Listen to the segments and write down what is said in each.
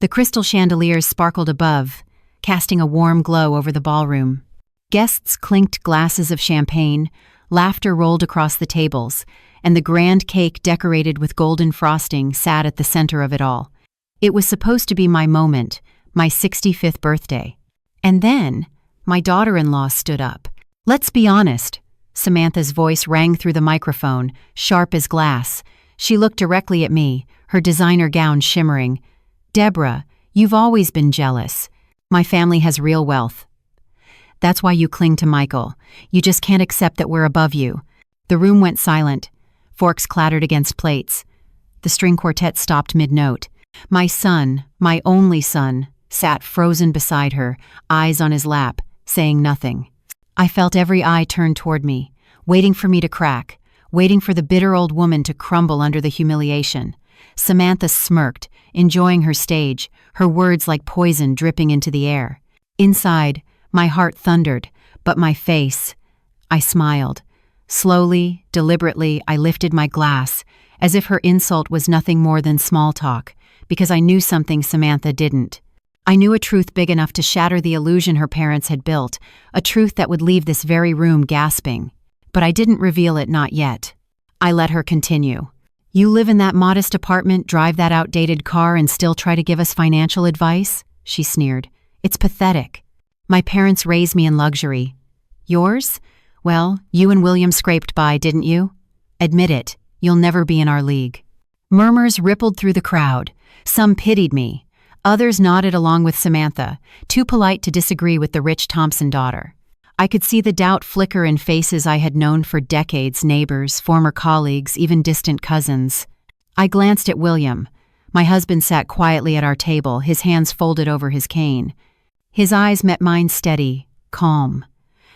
The crystal chandeliers sparkled above, casting a warm glow over the ballroom. Guests clinked glasses of champagne, laughter rolled across the tables, and the grand cake decorated with golden frosting sat at the center of it all. It was supposed to be my moment, my 65th birthday. And then, my daughter-in-law stood up. "Let's be honest." Samantha's voice rang through the microphone, sharp as glass. She looked directly at me, her designer gown shimmering. "Debra, you've always been jealous. My family has real wealth. That's why you cling to Michael. You just can't accept that we're above you." The room went silent. Forks clattered against plates. The string quartet stopped mid-note. My son, my only son, sat frozen beside her, eyes on his lap, saying nothing. I felt every eye turned toward me, waiting for me to crack, waiting for the bitter old woman to crumble under the humiliation. Samantha smirked, enjoying her stage, her words like poison dripping into the air. Inside, my heart thundered, but my face, I smiled. Slowly, deliberately, I lifted my glass, as if her insult was nothing more than small talk, because I knew something Samantha didn't. I knew a truth big enough to shatter the illusion her parents had built, a truth that would leave this very room gasping. But I didn't reveal it, not yet. I let her continue. "You live in that modest apartment, drive that outdated car, and still try to give us financial advice?" she sneered. "It's pathetic. My parents raised me in luxury. Yours? Well, you and William scraped by, didn't you? Admit it, you'll never be in our league." Murmurs rippled through the crowd. Some pitied me. Others nodded along with Samantha, too polite to disagree with the rich Thompson daughter. I could see the doubt flicker in faces I had known for decades, neighbors, former colleagues, even distant cousins. I glanced at William. My husband sat quietly at our table, his hands folded over his cane. His eyes met mine steady, calm.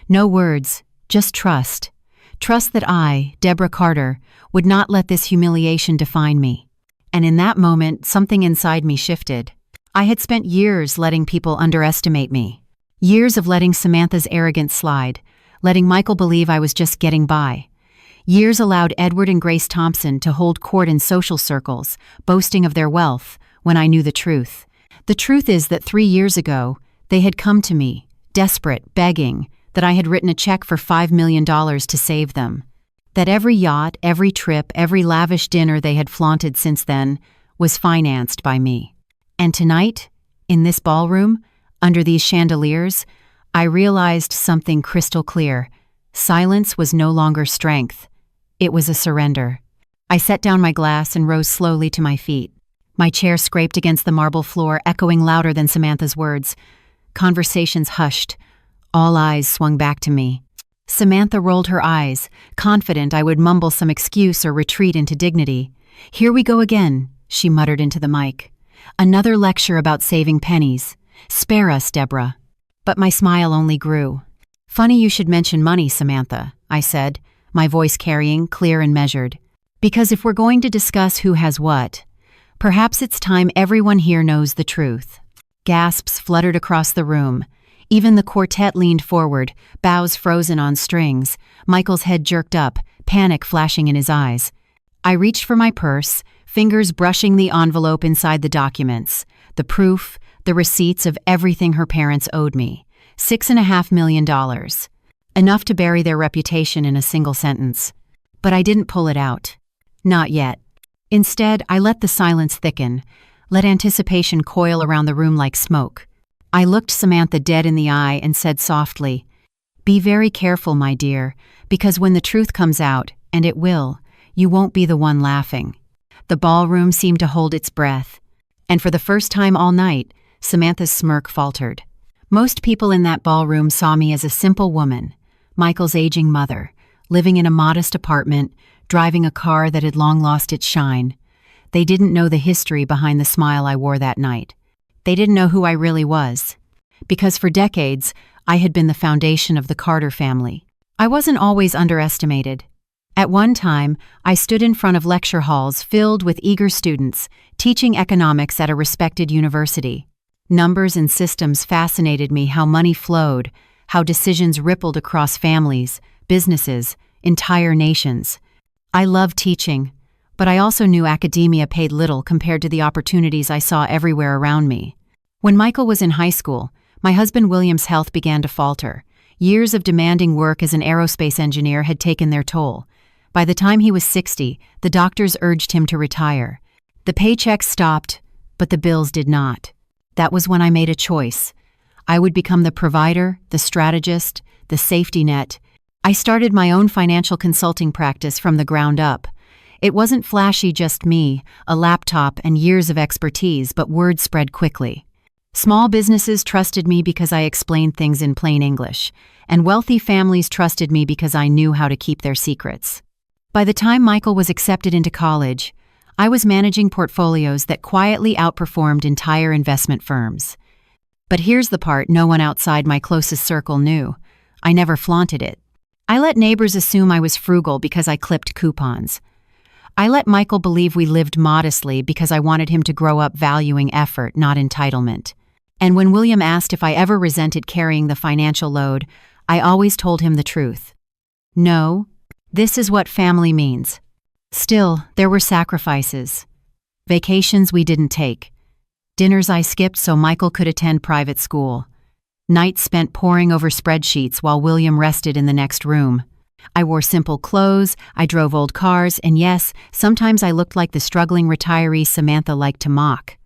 No words, just trust. Trust that I, Debra Carter, would not let this humiliation define me. And in that moment, something inside me shifted. I had spent years letting people underestimate me. Years of letting Samantha's arrogance slide, letting Michael believe I was just getting by. Years allowed Edward and Grace Thompson to hold court in social circles, boasting of their wealth, when I knew the truth. The truth is that 3 years ago, they had come to me, desperate, begging, that I had written a check for $5 million to save them. That every yacht, every trip, every lavish dinner they had flaunted since then was financed by me. And tonight, in this ballroom, under these chandeliers, I realized something crystal clear. Silence was no longer strength. It was a surrender. I set down my glass and rose slowly to my feet. My chair scraped against the marble floor, echoing louder than Samantha's words. Conversations hushed. All eyes swung back to me. Samantha rolled her eyes, confident I would mumble some excuse or retreat into dignity. "Here we go again," she muttered into the mic. "Another lecture about saving pennies. Spare us, Debra." But my smile only grew. "Funny you should mention money, Samantha," I said, my voice carrying, clear and measured. "Because if we're going to discuss who has what, perhaps it's time everyone here knows the truth." Gasps fluttered across the room. Even the quartet leaned forward, bows frozen on strings. Michael's head jerked up, panic flashing in his eyes. I reached for my purse, fingers brushing the envelope inside the documents. The proof, the receipts of everything her parents owed me. $6.5 million. Enough to bury their reputation in a single sentence. But I didn't pull it out. Not yet. Instead, I let the silence thicken, let anticipation coil around the room like smoke. I looked Samantha dead in the eye and said softly, "Be very careful, my dear, because when the truth comes out, and it will, you won't be the one laughing." The ballroom seemed to hold its breath, and for the first time all night, Samantha's smirk faltered. Most people in that ballroom saw me as a simple woman, Michael's aging mother, living in a modest apartment, driving a car that had long lost its shine. They didn't know the history behind the smile I wore that night. They didn't know who I really was. Because for decades, I had been the foundation of the Carter family. I wasn't always underestimated. At one time, I stood in front of lecture halls filled with eager students, teaching economics at a respected university. Numbers and systems fascinated me, how money flowed, how decisions rippled across families, businesses, entire nations. I loved teaching, but I also knew academia paid little compared to the opportunities I saw everywhere around me. When Michael was in high school, my husband William's health began to falter. Years of demanding work as an aerospace engineer had taken their toll. By the time he was 60, the doctors urged him to retire. The paychecks stopped, but the bills did not. That was when I made a choice. I would become the provider, the strategist, the safety net. I started my own financial consulting practice from the ground up. It wasn't flashy, just me, a laptop, and years of expertise, but word spread quickly. Small businesses trusted me because I explained things in plain English, and wealthy families trusted me because I knew how to keep their secrets. By the time Michael was accepted into college, I was managing portfolios that quietly outperformed entire investment firms. But here's the part no one outside my closest circle knew. I never flaunted it. I let neighbors assume I was frugal because I clipped coupons. I let Michael believe we lived modestly because I wanted him to grow up valuing effort, not entitlement. And when William asked if I ever resented carrying the financial load, I always told him the truth. No, this is what family means. Still, there were sacrifices. Vacations we didn't take. Dinners I skipped so Michael could attend private school. Nights spent poring over spreadsheets while William rested in the next room. I wore simple clothes, I drove old cars, and yes, sometimes I looked like the struggling retiree Samantha liked to mock.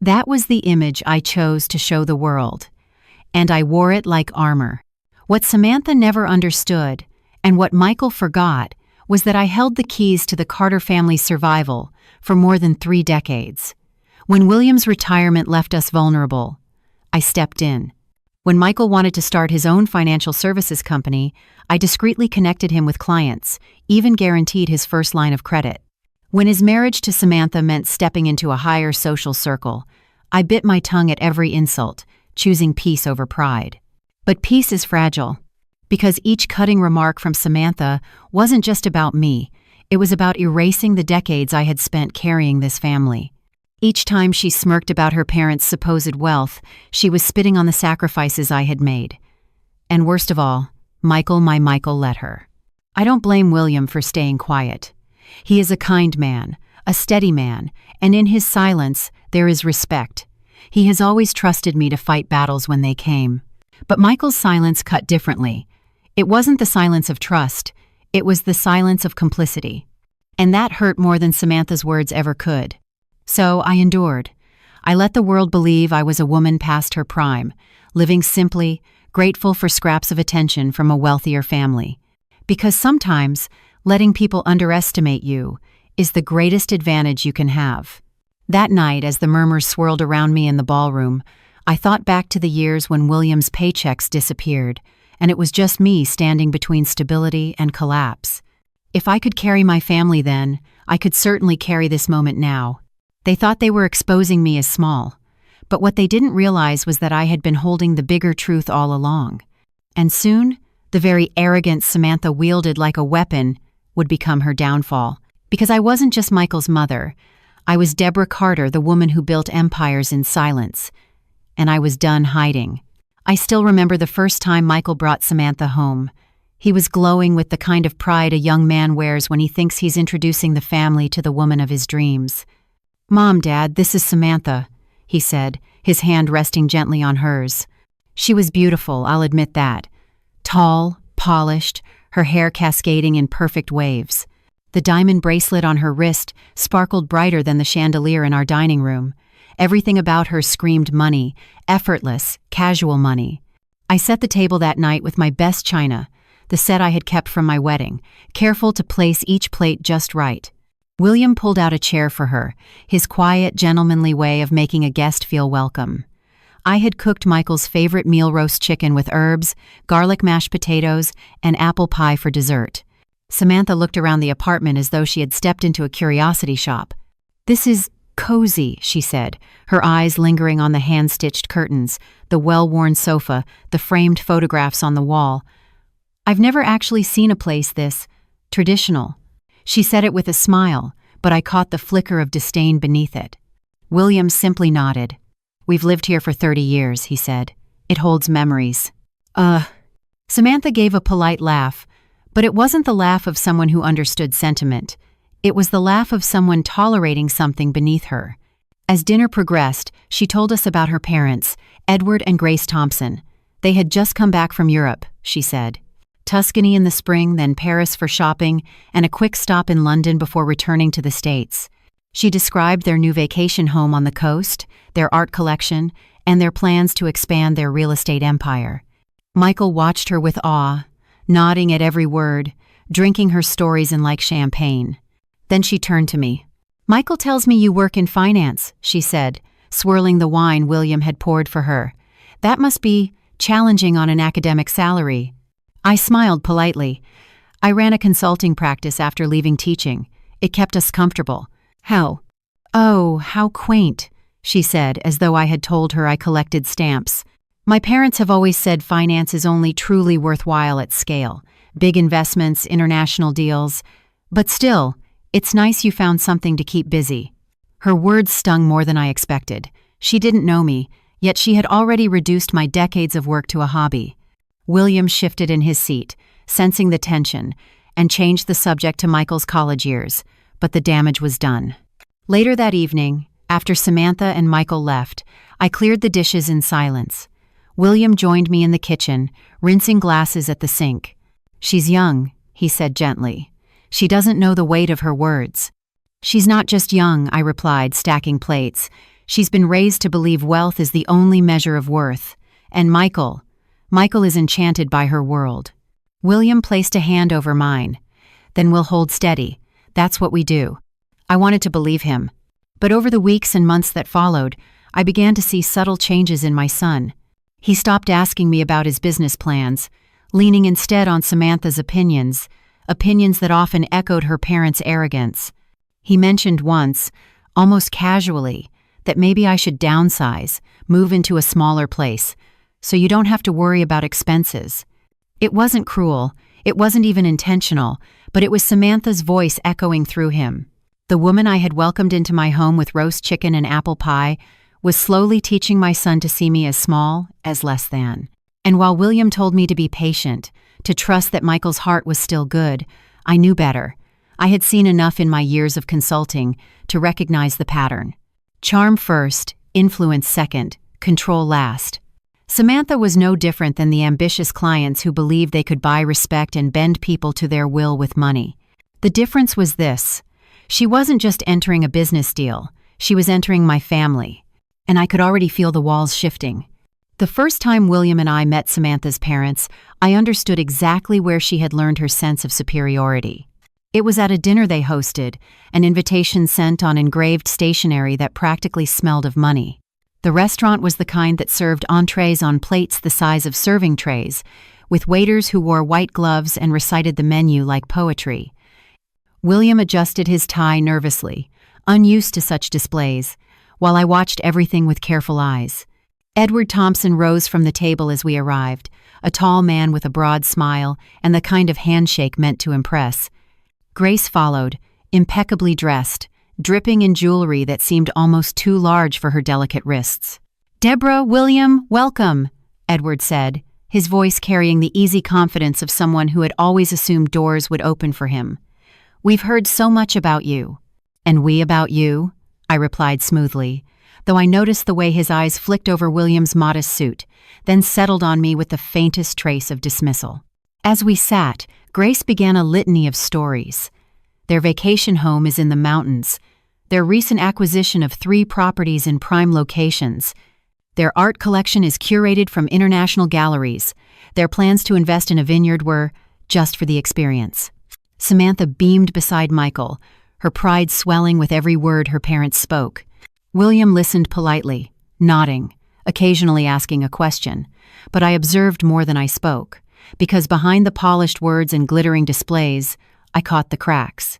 That was the image I chose to show the world. And I wore it like armor. What Samantha never understood, and what Michael forgot, was that I held the keys to the Carter family's survival for more than 3 decades. When William's retirement left us vulnerable, I stepped in. When Michael wanted to start his own financial services company, I discreetly connected him with clients, even guaranteed his first line of credit. When his marriage to Samantha meant stepping into a higher social circle, I bit my tongue at every insult, choosing peace over pride. But peace is fragile, because each cutting remark from Samantha wasn't just about me, it was about erasing the decades I had spent carrying this family. Each time she smirked about her parents' supposed wealth, she was spitting on the sacrifices I had made. And worst of all, my Michael let her. I don't blame William for staying quiet. He is a kind man, a steady man, and in his silence, there is respect. He has always trusted me to fight battles when they came. But Michael's silence cut differently. It wasn't the silence of trust, it was the silence of complicity. And that hurt more than Samantha's words ever could. So I endured. I let the world believe I was a woman past her prime, living simply, grateful for scraps of attention from a wealthier family. Because sometimes, letting people underestimate you is the greatest advantage you can have. That night, as the murmurs swirled around me in the ballroom, I thought back to the years when William's paychecks disappeared, and it was just me standing between stability and collapse. If I could carry my family then, I could certainly carry this moment now. They thought they were exposing me as small, but what they didn't realize was that I had been holding the bigger truth all along. And soon, the very arrogance Samantha wielded like a weapon would become her downfall. Because I wasn't just Michael's mother. I was Debra Carter, the woman who built empires in silence. And I was done hiding. I still remember the first time Michael brought Samantha home. He was glowing with the kind of pride a young man wears when he thinks he's introducing the family to the woman of his dreams. "Mom, Dad, this is Samantha," he said, his hand resting gently on hers. She was beautiful, I'll admit that. Tall, polished, her hair cascading in perfect waves. The diamond bracelet on her wrist sparkled brighter than the chandelier in our dining room. Everything about her screamed money, effortless, casual money. I set the table that night with my best china, the set I had kept from my wedding, careful to place each plate just right. William pulled out a chair for her, his quiet, gentlemanly way of making a guest feel welcome. I had cooked Michael's favorite meal roast chicken with herbs, garlic mashed potatoes, and apple pie for dessert. Samantha looked around the apartment as though she had stepped into a curiosity shop. "This is cozy," she said, her eyes lingering on the hand-stitched curtains, the well-worn sofa, the framed photographs on the wall. "I've never actually seen a place this traditional." She said it with a smile, but I caught the flicker of disdain beneath it. William simply nodded. "We've lived here for 30 years, he said. "It holds memories." Samantha gave a polite laugh, but it wasn't the laugh of someone who understood sentiment. It was the laugh of someone tolerating something beneath her. As dinner progressed, she told us about her parents, Edward and Grace Thompson. They had just come back from Europe, she said. Tuscany in the spring, then Paris for shopping, and a quick stop in London before returning to the States. She described their new vacation home on the coast, their art collection, and their plans to expand their real estate empire. Michael watched her with awe, nodding at every word, drinking her stories in like champagne. Then she turned to me. "Michael tells me you work in finance," she said, swirling the wine William had poured for her. "That must be challenging on an academic salary." I smiled politely. "I ran a consulting practice after leaving teaching. It kept us comfortable." "How?" "Oh, how quaint," she said, as though I had told her I collected stamps. "My parents have always said finance is only truly worthwhile at scale. Big investments, international deals. But still, it's nice you found something to keep busy." Her words stung more than I expected. She didn't know me, yet she had already reduced my decades of work to a hobby. William shifted in his seat, sensing the tension, and changed the subject to Michael's college years, but the damage was done. Later that evening, after Samantha and Michael left, I cleared the dishes in silence. William joined me in the kitchen, rinsing glasses at the sink. "She's young," he said gently. "She doesn't know the weight of her words." "She's not just young," I replied, stacking plates. "She's been raised to believe wealth is the only measure of worth. And Michael is enchanted by her world." William placed a hand over mine. "Then we'll hold steady. That's what we do." I wanted to believe him. But over the weeks and months that followed, I began to see subtle changes in my son. He stopped asking me about his business plans, leaning instead on Samantha's opinions that often echoed her parents' arrogance. He mentioned once, almost casually, that maybe I should downsize, move into a smaller place, so you don't have to worry about expenses. It wasn't cruel, it wasn't even intentional, but it was Samantha's voice echoing through him. The woman I had welcomed into my home with roast chicken and apple pie was slowly teaching my son to see me as small, as less than. And while William told me to be patient, to trust that Michael's heart was still good, I knew better. I had seen enough in my years of consulting to recognize the pattern. Charm first, influence second, control last. Samantha was no different than the ambitious clients who believed they could buy respect and bend people to their will with money. The difference was this: she wasn't just entering a business deal, she was entering my family. And I could already feel the walls shifting. The first time William and I met Samantha's parents, I understood exactly where she had learned her sense of superiority. It was at a dinner they hosted, an invitation sent on engraved stationery that practically smelled of money. The restaurant was the kind that served entrees on plates the size of serving trays, with waiters who wore white gloves and recited the menu like poetry. William adjusted his tie nervously, unused to such displays, while I watched everything with careful eyes. Edward Thompson rose from the table as we arrived, a tall man with a broad smile and the kind of handshake meant to impress. Grace followed, impeccably dressed, dripping in jewelry that seemed almost too large for her delicate wrists. "Debra, William, welcome," Edward said, his voice carrying the easy confidence of someone who had always assumed doors would open for him. "We've heard so much about you." "And we about you," I replied smoothly, though I noticed the way his eyes flicked over William's modest suit, then settled on me with the faintest trace of dismissal. As we sat, Grace began a litany of stories. Their vacation home is in the mountains, their recent acquisition of 3 properties in prime locations, their art collection is curated from international galleries, their plans to invest in a vineyard were just for the experience. Samantha beamed beside Michael, her pride swelling with every word her parents spoke. William listened politely, nodding, occasionally asking a question, but I observed more than I spoke, because behind the polished words and glittering displays, I caught the cracks.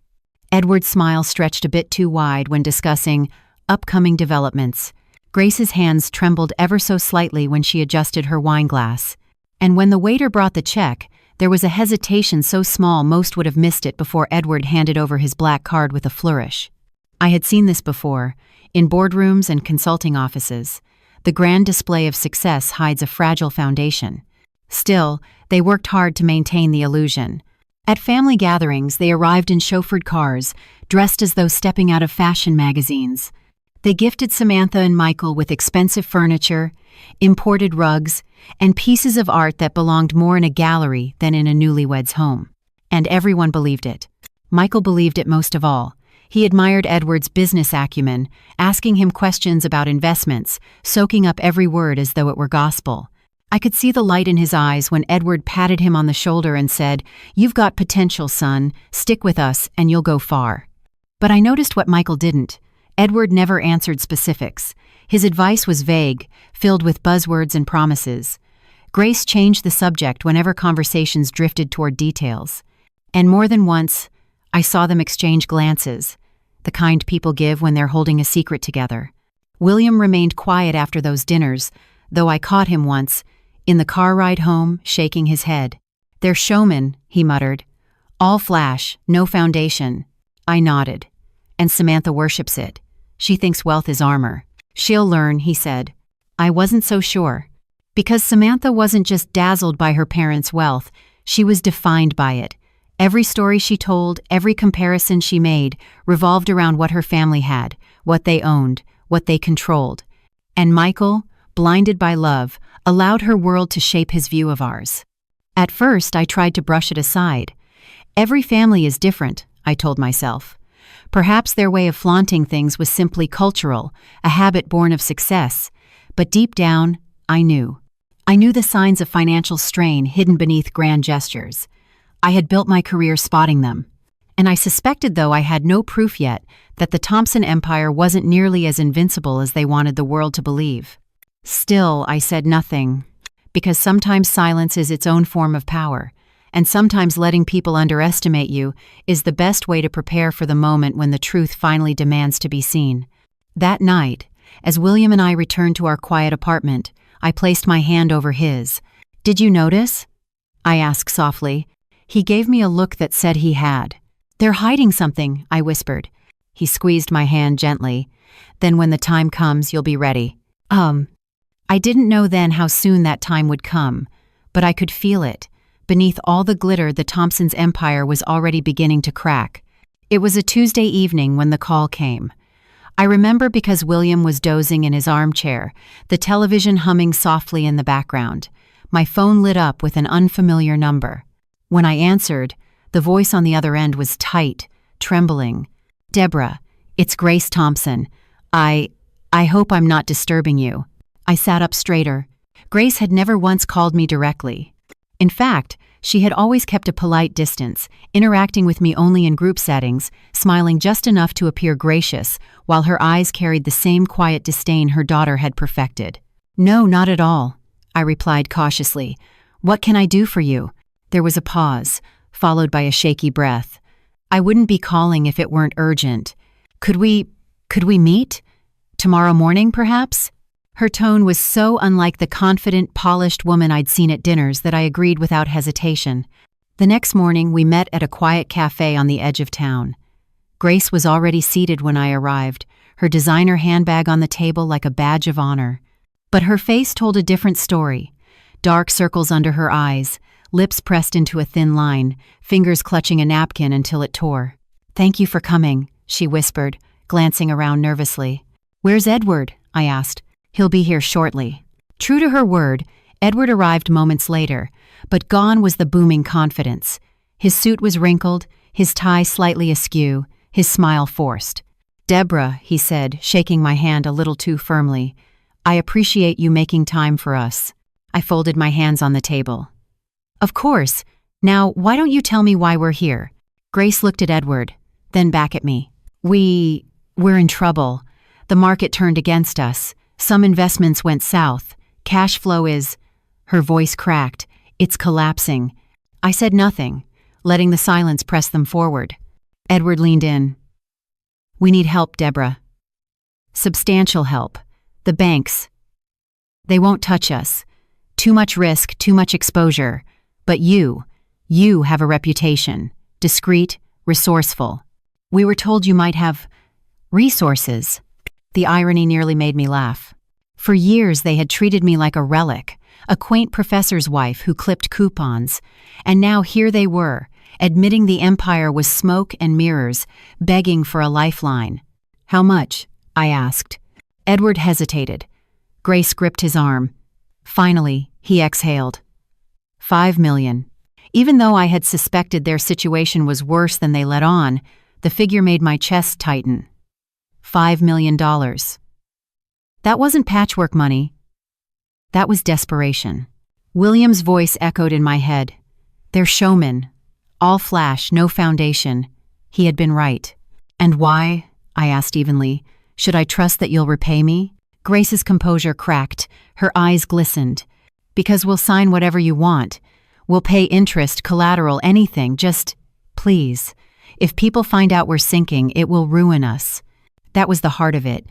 Edward's smile stretched a bit too wide when discussing upcoming developments. Grace's hands trembled ever so slightly when she adjusted her wine glass. And when the waiter brought the check, there was a hesitation so small most would have missed it before Edward handed over his black card with a flourish. I had seen this before, in boardrooms and consulting offices. The grand display of success hides a fragile foundation. Still, they worked hard to maintain the illusion. At family gatherings, they arrived in chauffeured cars, dressed as though stepping out of fashion magazines. They gifted Samantha and Michael with expensive furniture, imported rugs, and pieces of art that belonged more in a gallery than in a newlywed's home. And everyone believed it. Michael believed it most of all. He admired Edward's business acumen, asking him questions about investments, soaking up every word as though it were gospel. I could see the light in his eyes when Edward patted him on the shoulder and said, "You've got potential, son. Stick with us and you'll go far." But I noticed what Michael didn't. Edward never answered specifics. His advice was vague, filled with buzzwords and promises. Grace changed the subject whenever conversations drifted toward details. And more than once, I saw them exchange glances, the kind people give when they're holding a secret together. William remained quiet after those dinners, though I caught him once, in the car ride home, shaking his head. "They're showmen," he muttered. "All flash, no foundation." I nodded. "And Samantha worships it. She thinks wealth is armor." "She'll learn," he said. I wasn't so sure. Because Samantha wasn't just dazzled by her parents' wealth, she was defined by it. Every story she told, every comparison she made, revolved around what her family had, what they owned, what they controlled. And Michael, blinded by love, allowed her world to shape his view of ours. At first, I tried to brush it aside. Every family is different, I told myself. Perhaps their way of flaunting things was simply cultural, a habit born of success. But deep down, I knew. I knew the signs of financial strain hidden beneath grand gestures. I had built my career spotting them. And I suspected, though I had no proof yet, that the Thompson empire wasn't nearly as invincible as they wanted the world to believe. Still, I said nothing, because sometimes silence is its own form of power, and sometimes letting people underestimate you is the best way to prepare for the moment when the truth finally demands to be seen. That night, as William and I returned to our quiet apartment, I placed my hand over his. "Did you notice?" I asked softly. He gave me a look that said he had. "They're hiding something," I whispered. He squeezed my hand gently. "Then when the time comes, you'll be ready." I didn't know then how soon that time would come, but I could feel it. Beneath all the glitter, the Thompsons' empire was already beginning to crack. It was a Tuesday evening when the call came. I remember because William was dozing in his armchair, the television humming softly in the background. My phone lit up with an unfamiliar number. When I answered, the voice on the other end was tight, trembling. "Debra, it's Grace Thompson. I hope I'm not disturbing you." I sat up straighter. Grace had never once called me directly. In fact, she had always kept a polite distance, interacting with me only in group settings, smiling just enough to appear gracious, while her eyes carried the same quiet disdain her daughter had perfected. "No, not at all," I replied cautiously. "What can I do for you?" There was a pause, followed by a shaky breath. "I wouldn't be calling if it weren't urgent. Could we meet? Tomorrow morning, perhaps?" Her tone was so unlike the confident, polished woman I'd seen at dinners that I agreed without hesitation. The next morning, we met at a quiet cafe on the edge of town. Grace was already seated when I arrived, her designer handbag on the table like a badge of honor. But her face told a different story. Dark circles under her eyes, lips pressed into a thin line, fingers clutching a napkin until it tore. "Thank you for coming," she whispered, glancing around nervously. "Where's Edward?" I asked. "He'll be here shortly." True to her word, Edward arrived moments later, but gone was the booming confidence. His suit was wrinkled, his tie slightly askew, his smile forced. "Debra," he said, shaking my hand a little too firmly, "I appreciate you making time for us." I folded my hands on the table. "Of course. Now, why don't you tell me why we're here?" Grace looked at Edward, then back at me. We're in trouble. The market turned against us. Some investments went south. Cash flow is—" Her voice cracked. "It's collapsing." I said nothing, letting the silence press them forward. Edward leaned in. "We need help, Debra. Substantial help. The banks. They won't touch us. Too much risk, too much exposure. But you have a reputation. Discreet, resourceful. We were told you might have resources." The irony nearly made me laugh. For years they had treated me like a relic, a quaint professor's wife who clipped coupons, and now here they were, admitting the empire was smoke and mirrors, begging for a lifeline. "How much?" I asked. Edward hesitated. Grace gripped his arm. Finally, he exhaled. 5 million. Even though I had suspected their situation was worse than they let on, the figure made my chest tighten. $5 million. That wasn't patchwork money. That was desperation. William's voice echoed in my head. "They're showmen. All flash, no foundation." He had been right. "And why?" I asked evenly. "Should I trust that you'll repay me?" Grace's composure cracked. Her eyes glistened. "Because we'll sign whatever you want. We'll pay interest, collateral, anything. Just, please. If people find out we're sinking, it will ruin us." That was the heart of it.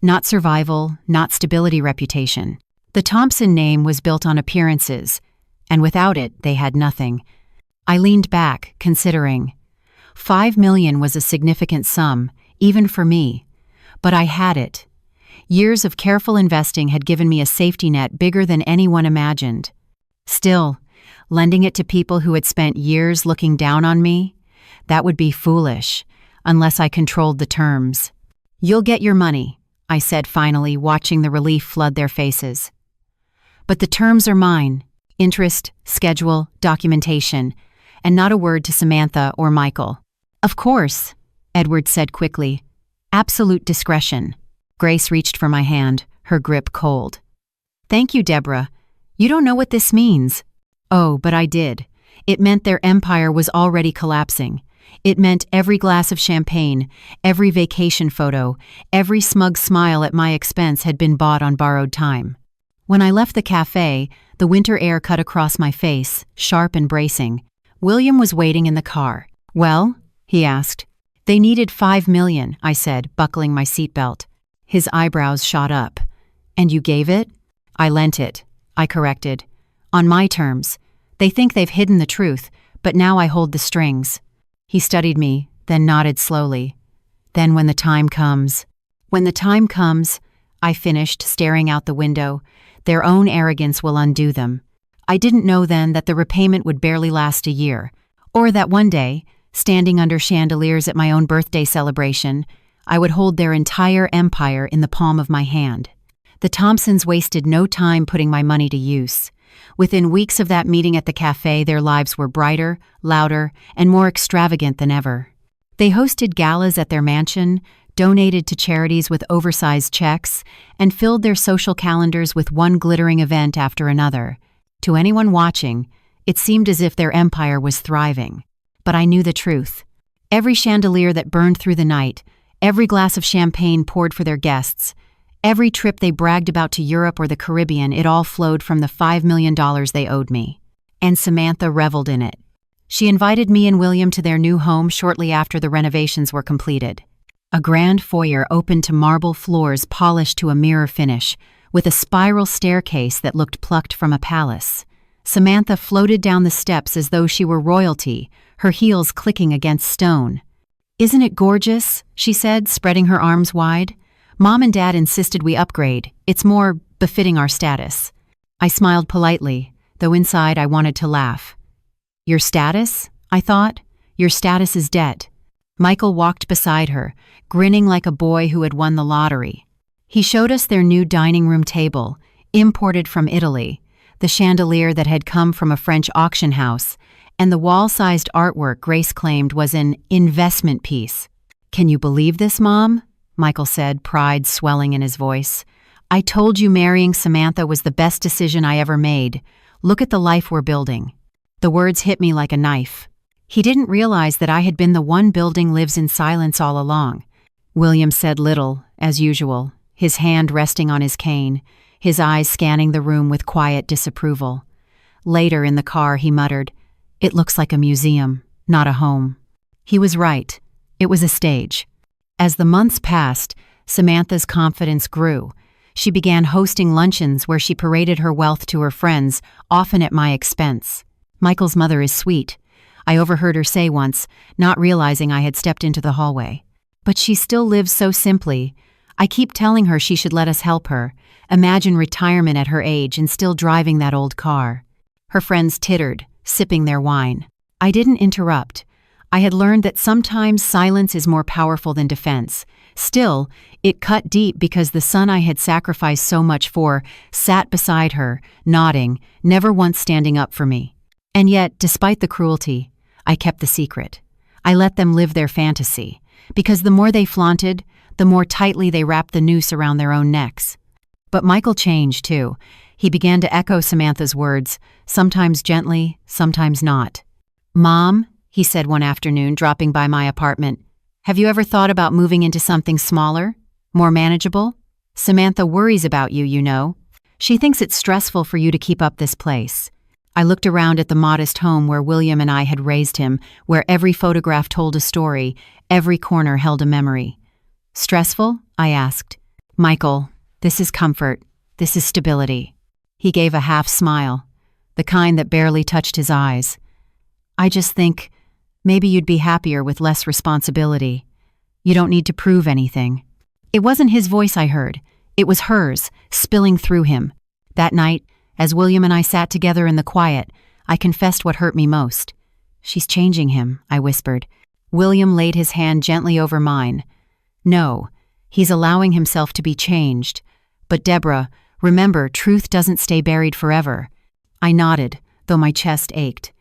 Not survival, not stability, reputation. The Thompson name was built on appearances, and without it, they had nothing. I leaned back, considering. 5 million was a significant sum, even for me. But I had it. Years of careful investing had given me a safety net bigger than anyone imagined. Still, lending it to people who had spent years looking down on me? That would be foolish, unless I controlled the terms. "You'll get your money," I said finally, watching the relief flood their faces. "But the terms are mine. Interest, schedule, documentation, and not a word to Samantha or Michael." "Of course," Edward said quickly. "Absolute discretion." Grace reached for my hand, her grip cold. "Thank you, Debra. You don't know what this means." Oh, but I did. It meant their empire was already collapsing. It meant every glass of champagne, every vacation photo, every smug smile at my expense had been bought on borrowed time. When I left the cafe, the winter air cut across my face, sharp and bracing. William was waiting in the car. "Well?" he asked. "They needed 5 million, I said, buckling my seatbelt. His eyebrows shot up. "And you gave it?" "I lent it," I corrected. "On my terms. They think they've hidden the truth, but now I hold the strings." He studied me, then nodded slowly. "Then when the time comes..." "When the time comes," I finished, staring out the window, "their own arrogance will undo them." I didn't know then that the repayment would barely last a year, or that one day, standing under chandeliers at my own birthday celebration, I would hold their entire empire in the palm of my hand. The Thompsons wasted no time putting my money to use. Within weeks of that meeting at the cafe, their lives were brighter, louder, and more extravagant than ever. They hosted galas at their mansion, donated to charities with oversized checks, and filled their social calendars with one glittering event after another. To anyone watching, it seemed as if their empire was thriving. But I knew the truth. Every chandelier that burned through the night, every glass of champagne poured for their guests, every trip they bragged about to Europe or the Caribbean, it all flowed from the $5 million they owed me. And Samantha reveled in it. She invited me and William to their new home shortly after the renovations were completed. A grand foyer open to marble floors polished to a mirror finish, with a spiral staircase that looked plucked from a palace. Samantha floated down the steps as though she were royalty, her heels clicking against stone. "Isn't it gorgeous?" she said, spreading her arms wide. "Mom and Dad insisted we upgrade. It's more befitting our status." I smiled politely, though inside I wanted to laugh. "Your status?" I thought. "Your status is debt." Michael walked beside her, grinning like a boy who had won the lottery. He showed us their new dining room table, imported from Italy, the chandelier that had come from a French auction house, and the wall-sized artwork Grace claimed was an investment piece. "Can you believe this, Mom?" Michael said, pride swelling in his voice. "I told you marrying Samantha was the best decision I ever made. Look at the life we're building." The words hit me like a knife. He didn't realize that I had been the one building lives in silence all along. William said little, as usual, his hand resting on his cane, his eyes scanning the room with quiet disapproval. Later in the car, he muttered, "It looks like a museum, not a home." He was right. It was a stage. As the months passed, Samantha's confidence grew. She began hosting luncheons where she paraded her wealth to her friends, often at my expense. "Michael's mother is sweet," I overheard her say once, not realizing I had stepped into the hallway. "But she still lives so simply. I keep telling her she should let us help her. Imagine retirement at her age and still driving that old car." Her friends tittered, sipping their wine. I didn't interrupt. I had learned that sometimes silence is more powerful than defense. Still, it cut deep because the son I had sacrificed so much for sat beside her, nodding, never once standing up for me. And yet, despite the cruelty, I kept the secret. I let them live their fantasy, because the more they flaunted, the more tightly they wrapped the noose around their own necks. But Michael changed, too. He began to echo Samantha's words, sometimes gently, sometimes not. "Mom," he said one afternoon, dropping by my apartment, "have you ever thought about moving into something smaller, more manageable? Samantha worries about you, you know. She thinks it's stressful for you to keep up this place." I looked around at the modest home where William and I had raised him, where every photograph told a story, every corner held a memory. "Stressful?" I asked. "Michael, this is comfort. This is stability." He gave a half smile, the kind that barely touched his eyes. "I just think maybe you'd be happier with less responsibility. You don't need to prove anything." It wasn't his voice I heard. It was hers, spilling through him. That night, as William and I sat together in the quiet, I confessed what hurt me most. "She's changing him," I whispered. William laid his hand gently over mine. "No, he's allowing himself to be changed. But Debra, remember, truth doesn't stay buried forever." I nodded, though my chest ached.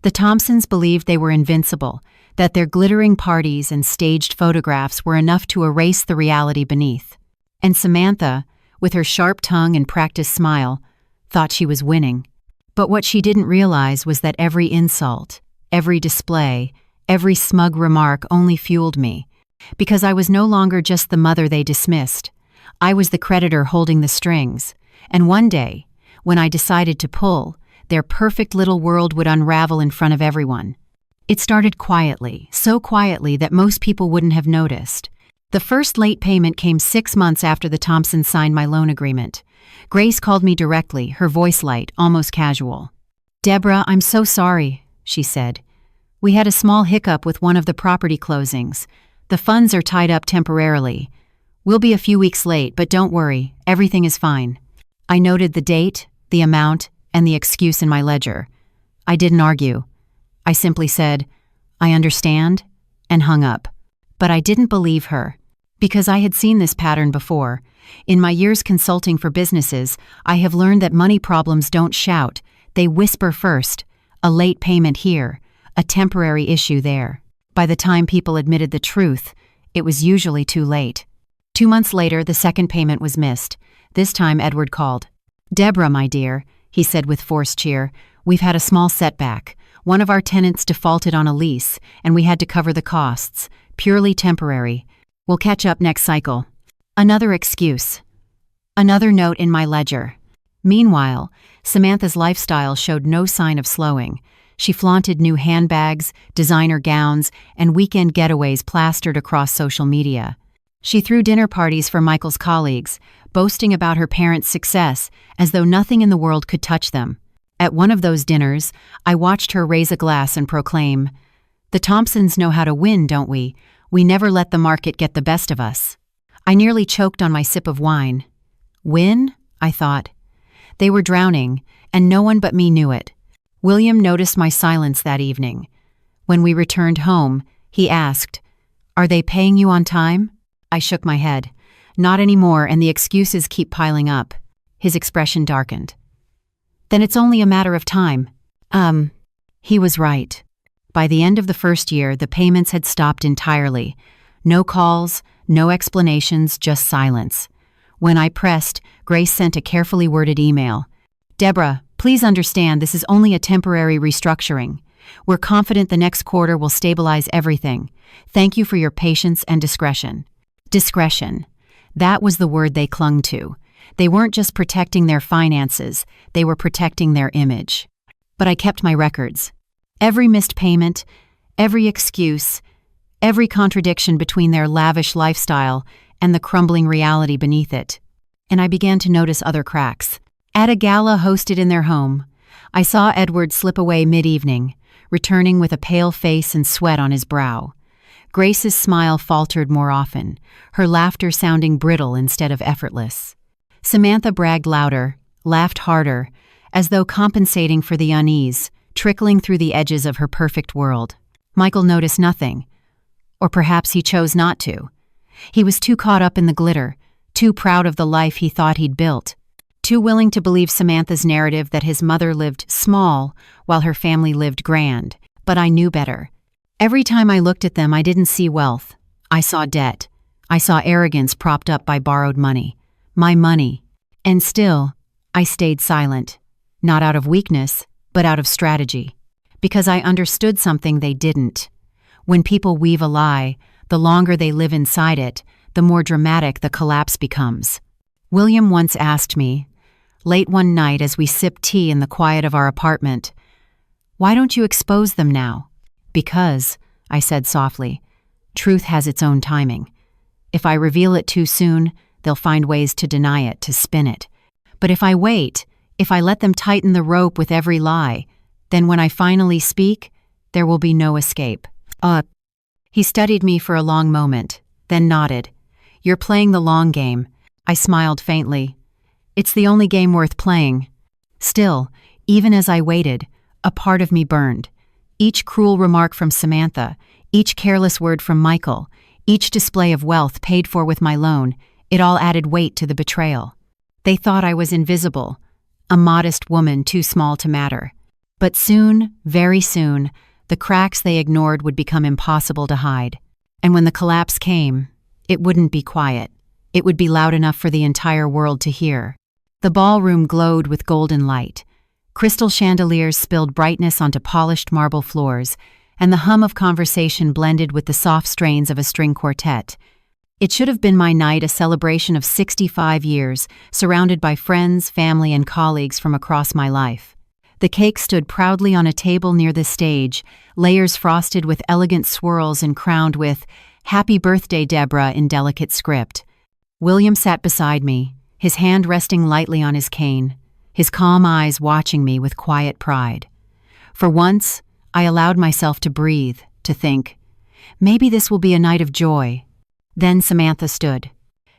The Thompsons believed they were invincible, that their glittering parties and staged photographs were enough to erase the reality beneath. And Samantha, with her sharp tongue and practiced smile, thought she was winning. But what she didn't realize was that every insult, every display, every smug remark only fueled me. Because I was no longer just the mother they dismissed. I was the creditor holding the strings. And one day, when I decided to pull, their perfect little world would unravel in front of everyone. It started quietly, so quietly that most people wouldn't have noticed. The first late payment came 6 months after the Thompsons signed my loan agreement. Grace called me directly, her voice light, almost casual. "Debra, I'm so sorry," she said. "We had a small hiccup with one of the property closings. The funds are tied up temporarily. We'll be a few weeks late, but don't worry, everything is fine." I noted the date, the amount, and the excuse in my ledger. I didn't argue. I simply said, "I understand," and hung up. But I didn't believe her, because I had seen this pattern before. In my years consulting for businesses, I have learned that money problems don't shout, they whisper first. A late payment here, a temporary issue there. By the time people admitted the truth, it was usually too late. 2 months later, the second payment was missed. This time Edward called. "Debra, my dear," he said with forced cheer, "we've had a small setback. One of our tenants defaulted on a lease, and we had to cover the costs. Purely temporary. We'll catch up next cycle." Another excuse. Another note in my ledger. Meanwhile, Samantha's lifestyle showed no sign of slowing. She flaunted new handbags, designer gowns, and weekend getaways plastered across social media. She threw dinner parties for Michael's colleagues, boasting about her parents' success as though nothing in the world could touch them. At one of those dinners, I watched her raise a glass and proclaim, "The Thompsons know how to win, don't we? We never let the market get the best of us." I nearly choked on my sip of wine. Win? I thought. They were drowning, and no one but me knew it. William noticed my silence that evening. When we returned home, he asked, "Are they paying you on time?" I shook my head. "Not anymore, and the excuses keep piling up." His expression darkened. "Then it's only a matter of time." He was right. By the end of the first year, the payments had stopped entirely. No calls, no explanations, just silence. When I pressed, Grace sent a carefully worded email. "Debra, please understand this is only a temporary restructuring. We're confident the next quarter will stabilize everything. Thank you for your patience and discretion." Discretion. That was the word they clung to. They weren't just protecting their finances, they were protecting their image. But I kept my records. Every missed payment, every excuse, every contradiction between their lavish lifestyle and the crumbling reality beneath it. And I began to notice other cracks. At a gala hosted in their home, I saw Edward slip away mid-evening, returning with a pale face and sweat on his brow. Grace's smile faltered more often, her laughter sounding brittle instead of effortless. Samantha bragged louder, laughed harder, as though compensating for the unease, trickling through the edges of her perfect world. Michael noticed nothing. Or perhaps he chose not to. He was too caught up in the glitter, too proud of the life he thought he'd built, too willing to believe Samantha's narrative that his mother lived small while her family lived grand. But I knew better. Every time I looked at them, I didn't see wealth. I saw debt. I saw arrogance propped up by borrowed money. My money. And still, I stayed silent. Not out of weakness, but out of strategy. Because I understood something they didn't. When people weave a lie, the longer they live inside it, the more dramatic the collapse becomes. William once asked me, late one night as we sipped tea in the quiet of our apartment, "Why don't you expose them now?" "Because," I said softly, "truth has its own timing. If I reveal it too soon, they'll find ways to deny it, to spin it. But if I wait, if I let them tighten the rope with every lie, then when I finally speak, there will be no escape." He studied me for a long moment, then nodded. "You're playing the long game." I smiled faintly. "It's the only game worth playing." Still, even as I waited, a part of me burned. Each cruel remark from Samantha, each careless word from Michael, each display of wealth paid for with my loan, it all added weight to the betrayal. They thought I was invisible, a modest woman too small to matter. But soon, very soon, the cracks they ignored would become impossible to hide. And when the collapse came, it wouldn't be quiet. It would be loud enough for the entire world to hear. The ballroom glowed with golden light. Crystal chandeliers spilled brightness onto polished marble floors, and the hum of conversation blended with the soft strains of a string quartet. It should have been my night, a celebration of 65 years, surrounded by friends, family, and colleagues from across my life. The cake stood proudly on a table near the stage, layers frosted with elegant swirls and crowned with "Happy Birthday, Debra" in delicate script. William sat beside me, his hand resting lightly on his cane, his calm eyes watching me with quiet pride. For once, I allowed myself to breathe, to think, maybe this will be a night of joy. Then Samantha stood.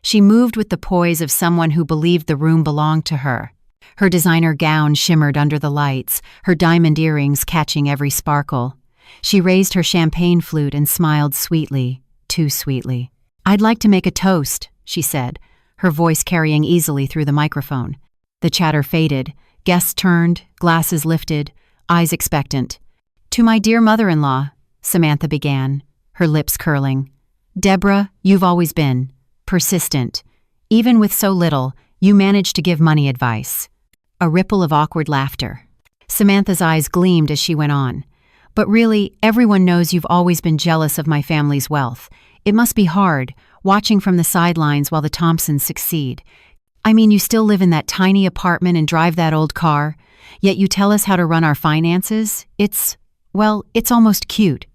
She moved with the poise of someone who believed the room belonged to her. Her designer gown shimmered under the lights, her diamond earrings catching every sparkle. She raised her champagne flute and smiled sweetly, too sweetly. "I'd like to make a toast," she said, her voice carrying easily through the microphone. The chatter faded, guests turned, glasses lifted, eyes expectant. "To my dear mother-in-law," Samantha began, her lips curling. "Debra, you've always been persistent. Even with so little, you managed to give money advice." A ripple of awkward laughter. Samantha's eyes gleamed as she went on. "But really, everyone knows you've always been jealous of my family's wealth. It must be hard, watching from the sidelines while the Thompsons succeed. I mean, you still live in that tiny apartment and drive that old car, yet you tell us how to run our finances. It's almost cute."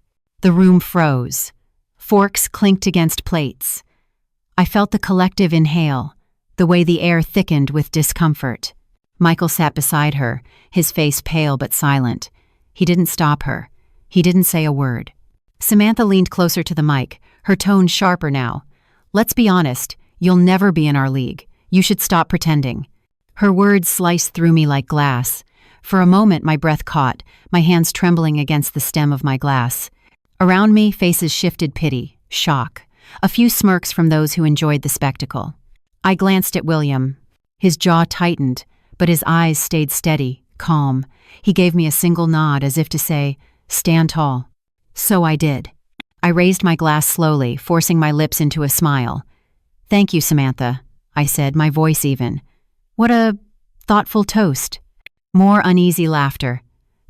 The room froze. Forks clinked against plates. I felt the collective inhale, the way the air thickened with discomfort. Michael sat beside her, his face pale but silent. He didn't stop her. He didn't say a word. Samantha leaned closer to the mic, her tone sharper now. "Let's be honest, you'll never be in our league. You should stop pretending." Her words sliced through me like glass. For a moment my breath caught, my hands trembling against the stem of my glass. Around me, faces shifted pity, shock, a few smirks from those who enjoyed the spectacle. I glanced at William. His jaw tightened, but his eyes stayed steady, calm. He gave me a single nod as if to say, "Stand tall." So I did. I raised my glass slowly, forcing my lips into a smile. "Thank you, Samantha," I said, my voice even. "What a thoughtful toast." More uneasy laughter.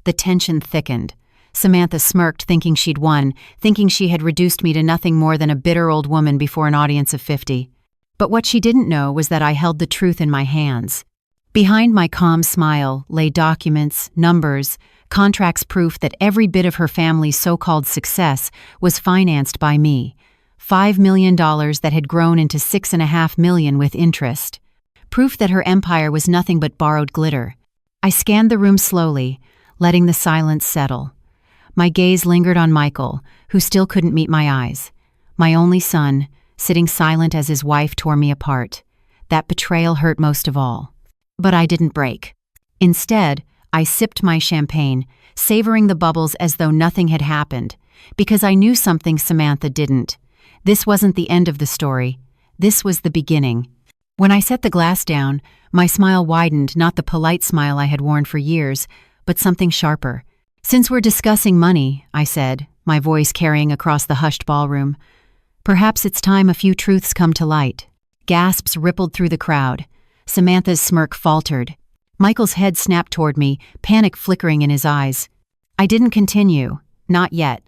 The tension thickened. Samantha smirked, thinking she'd won, thinking she had reduced me to nothing more than a bitter old woman before an audience of 50. But what she didn't know was that I held the truth in my hands. Behind my calm smile lay documents, numbers, contracts, proof that every bit of her family's so-called success was financed by me. $5 million that had grown into $6.5 million with interest. Proof that her empire was nothing but borrowed glitter. I scanned the room slowly, letting the silence settle. My gaze lingered on Michael, who still couldn't meet my eyes. My only son, sitting silent as his wife tore me apart. That betrayal hurt most of all. But I didn't break. Instead, I sipped my champagne, savoring the bubbles as though nothing had happened, because I knew something Samantha didn't. This wasn't the end of the story. This was the beginning. When I set the glass down, my smile widened, not the polite smile I had worn for years, but something sharper. "Since we're discussing money," I said, my voice carrying across the hushed ballroom, "perhaps it's time a few truths come to light." Gasps rippled through the crowd. Samantha's smirk faltered. Michael's head snapped toward me, panic flickering in his eyes. I didn't continue. Not yet.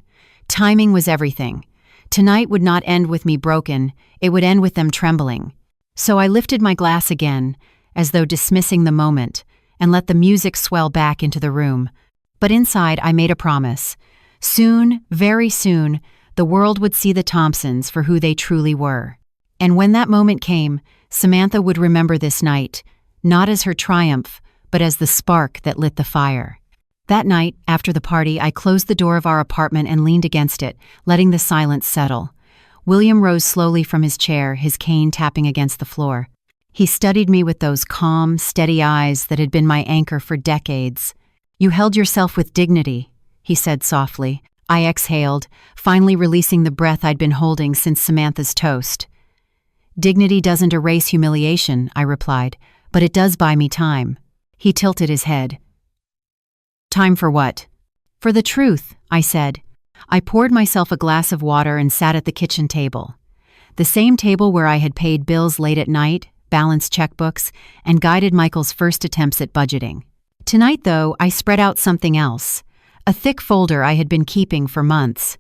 Timing was everything. Tonight would not end with me broken, it would end with them trembling. So I lifted my glass again, as though dismissing the moment, and let the music swell back into the room. But inside I made a promise. Soon, very soon, the world would see the Thompsons for who they truly were. And when that moment came, Samantha would remember this night, not as her triumph, but as the spark that lit the fire. That night, after the party, I closed the door of our apartment and leaned against it, letting the silence settle. William rose slowly from his chair, his cane tapping against the floor. He studied me with those calm, steady eyes that had been my anchor for decades. "You held yourself with dignity," he said softly. I exhaled, finally releasing the breath I'd been holding since Samantha's toast. "Dignity doesn't erase humiliation," I replied, "but it does buy me time." He tilted his head. "Time for what?" "For the truth," I said. I poured myself a glass of water and sat at the kitchen table. The same table where I had paid bills late at night, balanced checkbooks, and guided Michael's first attempts at budgeting. Tonight, though, I spread out something else. A thick folder I had been keeping for months.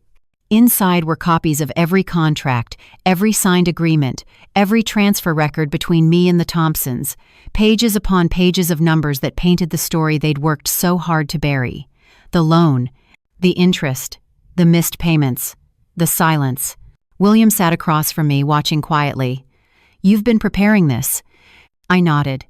Inside were copies of every contract, every signed agreement, every transfer record between me and the Thompsons, pages upon pages of numbers that painted the story they'd worked so hard to bury. The loan, the interest, the missed payments, the silence. William sat across from me, watching quietly. "You've been preparing this." I nodded.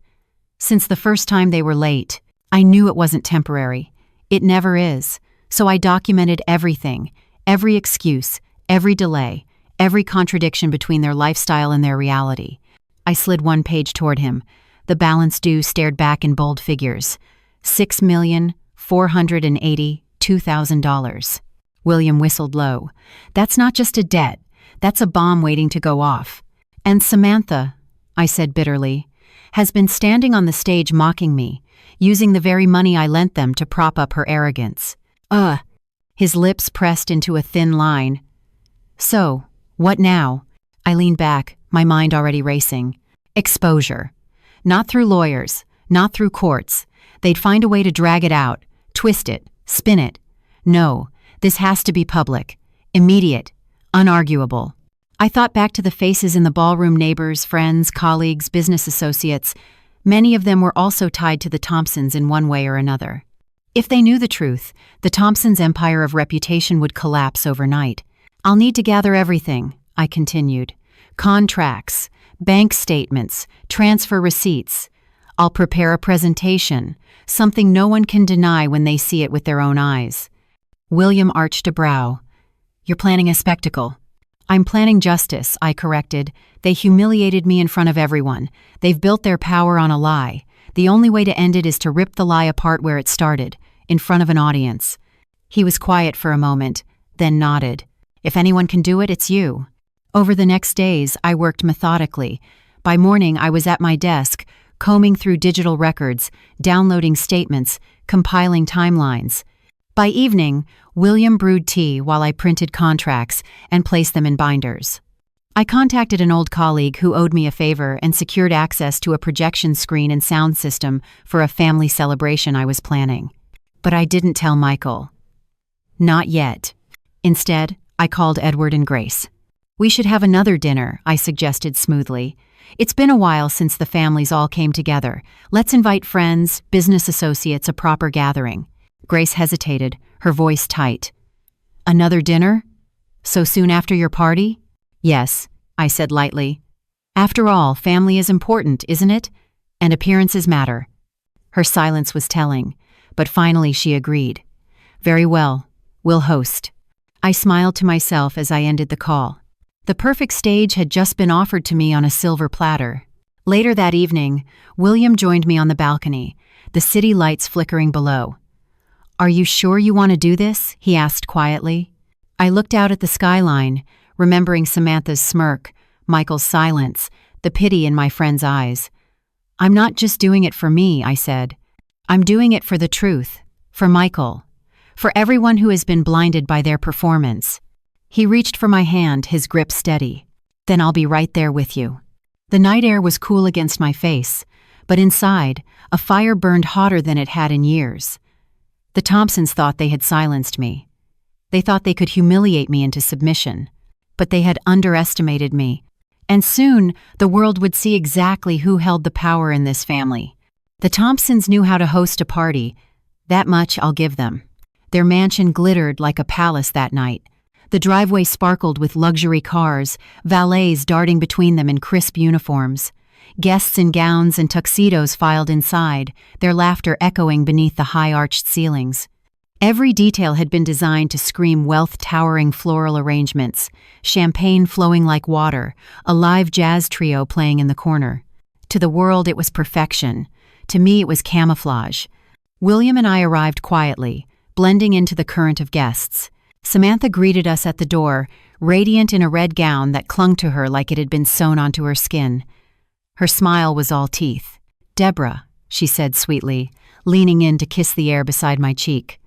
"Since the first time they were late. I knew it wasn't temporary. It never is. So I documented everything. Every excuse, every delay, every contradiction between their lifestyle and their reality." I slid one page toward him. The balance due stared back in bold figures. $6,482,000. William whistled low. "That's not just a debt. That's a bomb waiting to go off." "And Samantha," I said bitterly, "has been standing on the stage mocking me, using the very money I lent them to prop up her arrogance." His lips pressed into a thin line. "So, what now?" I leaned back, my mind already racing. "Exposure. Not through lawyers, not through courts. They'd find a way to drag it out, twist it, spin it. No, this has to be public, immediate, unarguable." I thought back to the faces in the ballroom, neighbors, friends, colleagues, business associates. Many of them were also tied to the Thompsons in one way or another. If they knew the truth, the Thompsons' empire of reputation would collapse overnight. "I'll need to gather everything," I continued. "Contracts, bank statements, transfer receipts. I'll prepare a presentation, something no one can deny when they see it with their own eyes." William arched a brow. "You're planning a spectacle." "I'm planning justice," I corrected. "They humiliated me in front of everyone. They've built their power on a lie. The only way to end it is to rip the lie apart where it started, in front of an audience." He was quiet for a moment, then nodded. "If anyone can do it, it's you." Over the next days, I worked methodically. By morning, I was at my desk, combing through digital records, downloading statements, compiling timelines. By evening, William brewed tea while I printed contracts and placed them in binders. I contacted an old colleague who owed me a favor and secured access to a projection screen and sound system for a family celebration I was planning. But I didn't tell Michael. Not yet. Instead, I called Edward and Grace. "We should have another dinner," I suggested smoothly. "It's been a while since the families all came together. Let's invite friends, business associates, a proper gathering." Grace hesitated, her voice tight. "Another dinner? So soon after your party?" "Yes," I said lightly. "After all, family is important, isn't it? And appearances matter." Her silence was telling, but finally she agreed. "Very well, we'll host." I smiled to myself as I ended the call. The perfect stage had just been offered to me on a silver platter. Later that evening, William joined me on the balcony. the city lights flickering below. "Are you sure you want to do this?" he asked quietly. I looked out at the skyline, remembering Samantha's smirk, Michael's silence, the pity in my friend's eyes. "I'm not just doing it for me," I said. "I'm doing it for the truth, for Michael, for everyone who has been blinded by their performance." He reached for my hand, his grip steady. "Then I'll be right there with you." The night air was cool against my face, but inside, a fire burned hotter than it had in years. The Thompsons thought they had silenced me. They thought they could humiliate me into submission, but they had underestimated me. And soon, the world would see exactly who held the power in this family. The Thompsons knew how to host a party. That much I'll give them. Their mansion glittered like a palace that night. The driveway sparkled with luxury cars, valets darting between them in crisp uniforms. Guests in gowns and tuxedos filed inside, their laughter echoing beneath the high-arched ceilings. Every detail had been designed to scream wealth-towering floral arrangements, champagne flowing like water, a live jazz trio playing in the corner. To the world, it was perfection. To me, it was camouflage. William and I arrived quietly, blending into the current of guests. Samantha greeted us at the door, radiant in a red gown that clung to her like it had been sewn onto her skin. Her smile was all teeth. "Debra," she said sweetly, leaning in to kiss the air beside my cheek.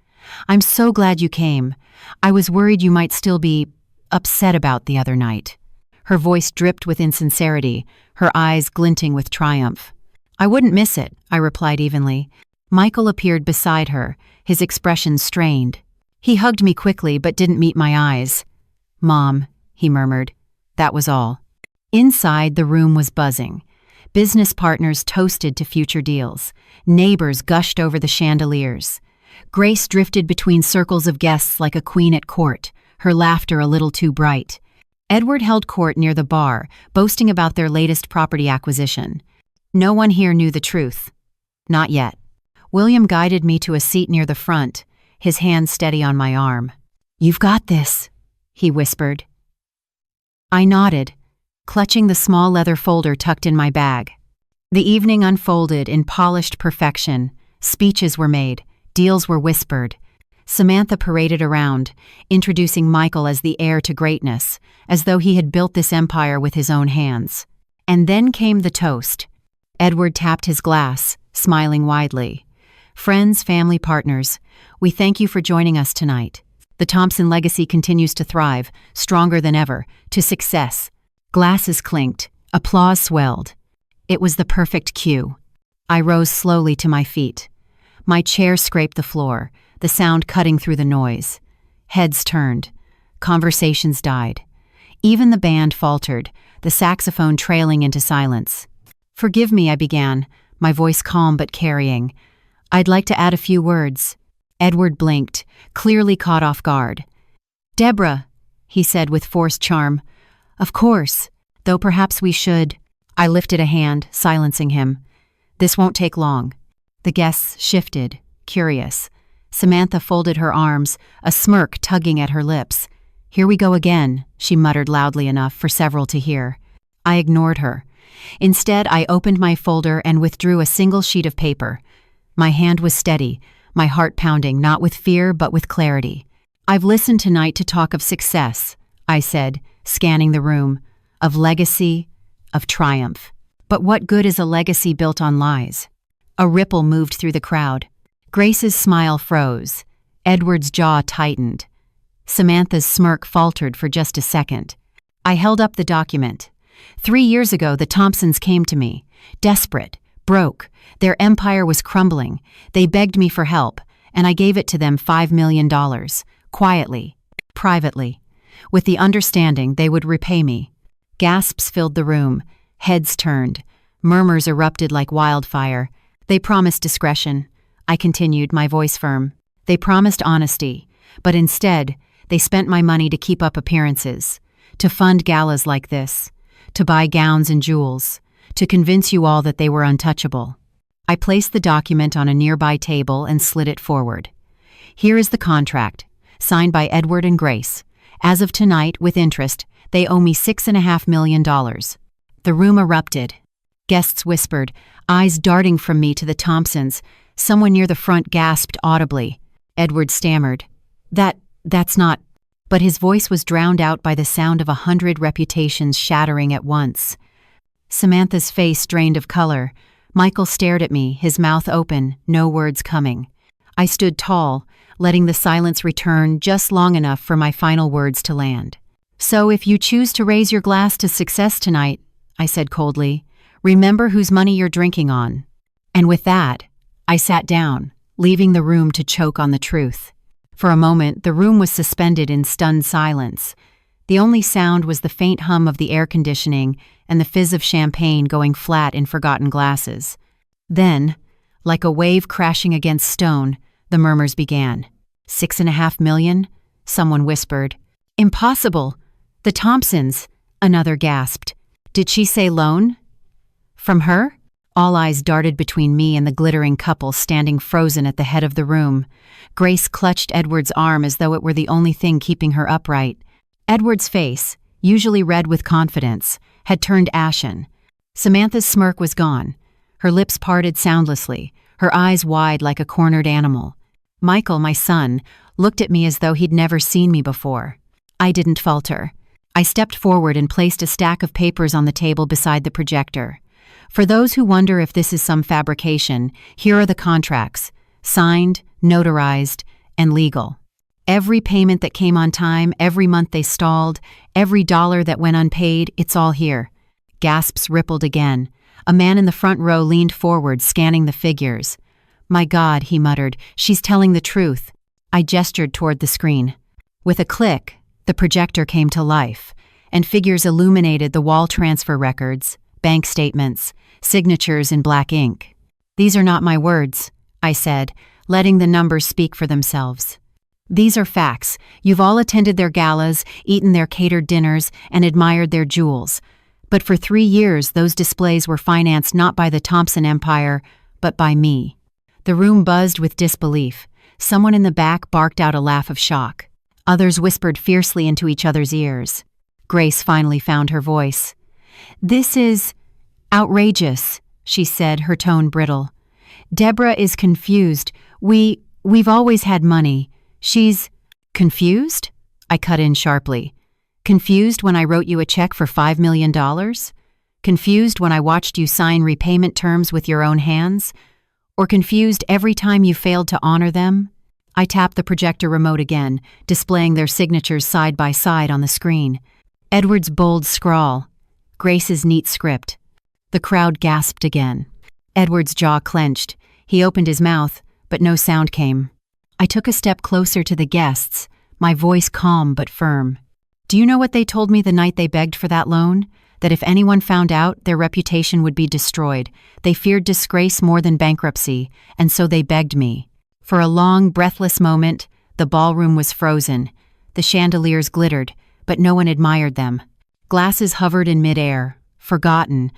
"I'm so glad you came. I was worried you might still be upset about the other night." Her voice dripped with insincerity, her eyes glinting with triumph. "I wouldn't miss it," I replied evenly. Michael appeared beside her, his expression strained. He hugged me quickly but didn't meet my eyes. "Mom," he murmured. That was all. Inside, the room was buzzing. Business partners toasted to future deals. Neighbors gushed over the chandeliers. Grace drifted between circles of guests like a queen at court, her laughter a little too bright. Edward held court near the bar, boasting about their latest property acquisition. No one here knew the truth. Not yet. William guided me to a seat near the front, his hand steady on my arm. "You've got this," he whispered. I nodded, clutching the small leather folder tucked in my bag. The evening unfolded in polished perfection. Speeches were made. Deals were whispered. Samantha paraded around, introducing Michael as the heir to greatness, as though he had built this empire with his own hands. And then came the toast. Edward tapped his glass, smiling widely. "Friends, family, partners, we thank you for joining us tonight. The Thompson legacy continues to thrive, stronger than ever, to success." Glasses clinked, applause swelled. It was the perfect cue. I rose slowly to my feet. My chair scraped the floor, the sound cutting through the noise. Heads turned. Conversations died. Even the band faltered, the saxophone trailing into silence. "Forgive me," I began, my voice calm but carrying. "I'd like to add a few words." Edward blinked, clearly caught off guard. "Debra," he said with forced charm. "Of course, though perhaps we should—" I lifted a hand, silencing him. "This won't take long." The guests shifted, curious. Samantha folded her arms, a smirk tugging at her lips. "Here we go again," she muttered loudly enough for several to hear. I ignored her. Instead, I opened my folder and withdrew a single sheet of paper. My hand was steady, my heart pounding, not with fear but with clarity. "I've listened tonight to talk of success," I said, scanning the room, "of legacy, of triumph. But what good is a legacy built on lies?" A ripple moved through the crowd. Grace's smile froze. Edward's jaw tightened. Samantha's smirk faltered for just a second. I held up the document. 3 years ago, the Thompsons came to me, desperate, broke. Their empire was crumbling. They begged me for help, and I gave it to them $5 million, quietly, privately, with the understanding they would repay me. Gasps filled the room. Heads turned. Murmurs erupted like wildfire. "They promised discretion," I continued, my voice firm. "They promised honesty, but instead, they spent my money to keep up appearances, to fund galas like this, to buy gowns and jewels, to convince you all that they were untouchable." I placed the document on a nearby table and slid it forward. "Here is the contract, signed by Edward and Grace. As of tonight, with interest, they owe me $6.5 million. The room erupted. Guests whispered, eyes darting from me to the Thompsons. Someone near the front gasped audibly. Edward stammered. That's not. But his voice was drowned out by the sound of 100 reputations shattering at once. Samantha's face drained of color. Michael stared at me, his mouth open, no words coming. I stood tall, letting the silence return just long enough for my final words to land. "So if you choose to raise your glass to success tonight," I said coldly, "remember whose money you're drinking on." And with that, I sat down, leaving the room to choke on the truth. For a moment, the room was suspended in stunned silence. The only sound was the faint hum of the air conditioning and the fizz of champagne going flat in forgotten glasses. Then, like a wave crashing against stone, the murmurs began. "6.5 million?" someone whispered. "Impossible! The Thompsons!" another gasped. "Did she say loan?" From her? All eyes darted between me and the glittering couple standing frozen at the head of the room. Grace clutched Edward's arm as though it were the only thing keeping her upright. Edward's face, usually red with confidence, had turned ashen. Samantha's smirk was gone. Her lips parted soundlessly, her eyes wide like a cornered animal. Michael, my son, looked at me as though he'd never seen me before. I didn't falter. I stepped forward and placed a stack of papers on the table beside the projector. For those who wonder if this is some fabrication, here are the contracts, signed, notarized, and legal. Every payment that came on time, every month they stalled, every dollar that went unpaid, it's all here. Gasps rippled again. A man in the front row leaned forward, scanning the figures. "My God," he muttered, "she's telling the truth." I gestured toward the screen. With a click, the projector came to life, and figures illuminated the wall transfer records, bank statements, signatures in black ink. "These are not my words," I said, letting the numbers speak for themselves. "These are facts. You've all attended their galas, eaten their catered dinners, and admired their jewels. But for 3 years, those displays were financed not by the Thompson empire, but by me." The room buzzed with disbelief. Someone in the back barked out a laugh of shock. Others whispered fiercely into each other's ears. Grace finally found her voice. "This is outrageous," she said, her tone brittle. "Debra is confused. We've always had money. She's..." "Confused?" I cut in sharply. "Confused when I wrote you a check for $5 million? Confused when I watched you sign repayment terms with your own hands? Or confused every time you failed to honor them?" I tapped the projector remote again, displaying their signatures side by side on the screen. Edward's bold scrawl, Grace's neat script. The crowd gasped again. Edward's jaw clenched. He opened his mouth, but no sound came. I took a step closer to the guests, my voice calm but firm. "Do you know what they told me the night they begged for that loan? That if anyone found out, their reputation would be destroyed. They feared disgrace more than bankruptcy, and so they begged me." For a long, breathless moment, the ballroom was frozen. The chandeliers glittered, but no one admired them. Glasses hovered in midair, forgotten.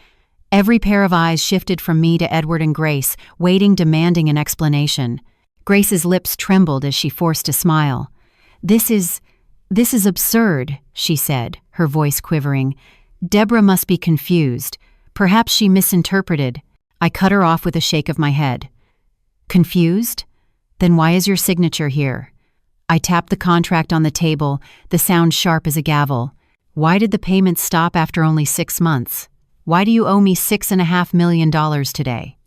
Every pair of eyes shifted from me to Edward and Grace, waiting, demanding an explanation. Grace's lips trembled as she forced a smile. This is absurd," she said, her voice quivering. "Debra must be confused. Perhaps she misinterpreted." I cut her off with a shake of my head. "Confused? Then why is your signature here?" I tapped the contract on the table, the sound sharp as a gavel. "Why did the payments stop after only 6 months? Why do you owe me $6.5 million today?"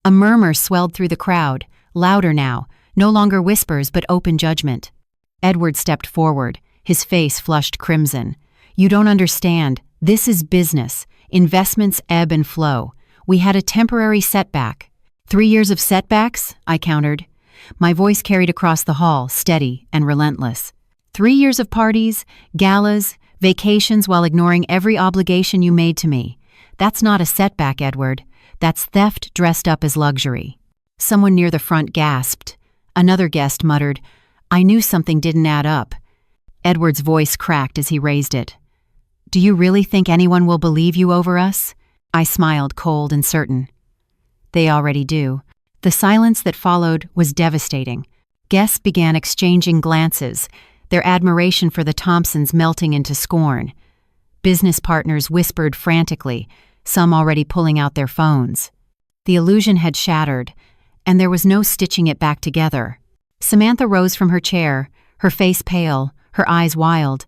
A murmur swelled through the crowd, louder now, no longer whispers but open judgment. Edward stepped forward, his face flushed crimson. "You don't understand. This is business. Investments ebb and flow. We had a temporary setback." 3 years of setbacks?" I countered. My voice carried across the hall, steady and relentless. 3 years of parties, galas, vacations while ignoring every obligation you made to me. That's not a setback, Edward. That's theft dressed up as luxury." Someone near the front gasped. Another guest muttered, "I knew something didn't add up." Edward's voice cracked as he raised it. "Do you really think anyone will believe you over us?" I smiled, cold and certain. "They already do." The silence that followed was devastating. Guests began exchanging glances, their admiration for the Thompsons melting into scorn. Business partners whispered frantically, some already pulling out their phones. The illusion had shattered. and there was no stitching it back together. Samantha rose from her chair, her face pale, her eyes wild.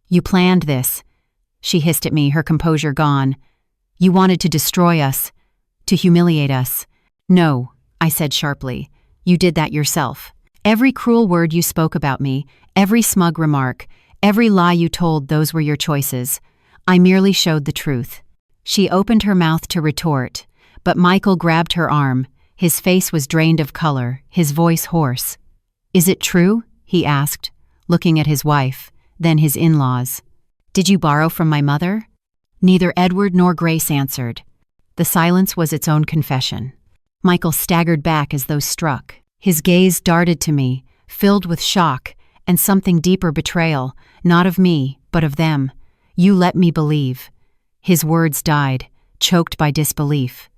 "You planned this," she hissed at me, her composure gone. "You wanted to destroy us, to humiliate us." "No," I said sharply. "You did that yourself. Every cruel word you spoke about me, every smug remark, every lie you told, those were your choices. I merely showed the truth." She opened her mouth to retort, but Michael grabbed her arm. His face was drained of color, his voice hoarse. "Is it true?" he asked, looking at his wife, then his in-laws. "Did you borrow from my mother?" Neither Edward nor Grace answered. The silence was its own confession. Michael staggered back as though struck. His gaze darted to me, filled with shock and something deeper, betrayal, not of me, but of them. "You let me believe." His words died, choked by disbelief.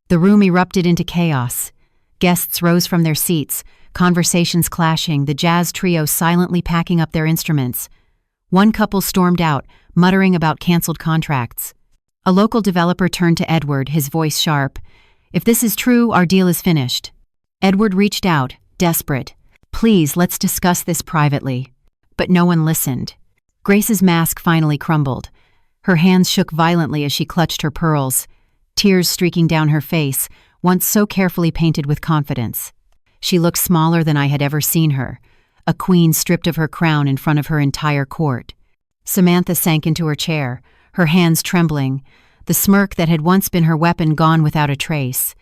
The room erupted into chaos. Guests rose from their seats, conversations clashing, the jazz trio silently packing up their instruments. One couple stormed out, muttering about canceled contracts. A local developer turned to Edward, his voice sharp. "If this is true, our deal is finished." Edward reached out, desperate. "Please, let's discuss this privately." But no one listened. Grace's mask finally crumbled. Her hands shook violently as she clutched her pearls, tears streaking down her face, once so carefully painted with confidence. She looked smaller than I had ever seen her, a queen stripped of her crown in front of her entire court. Samantha sank into her chair, her hands trembling, the smirk that had once been her weapon gone without a trace.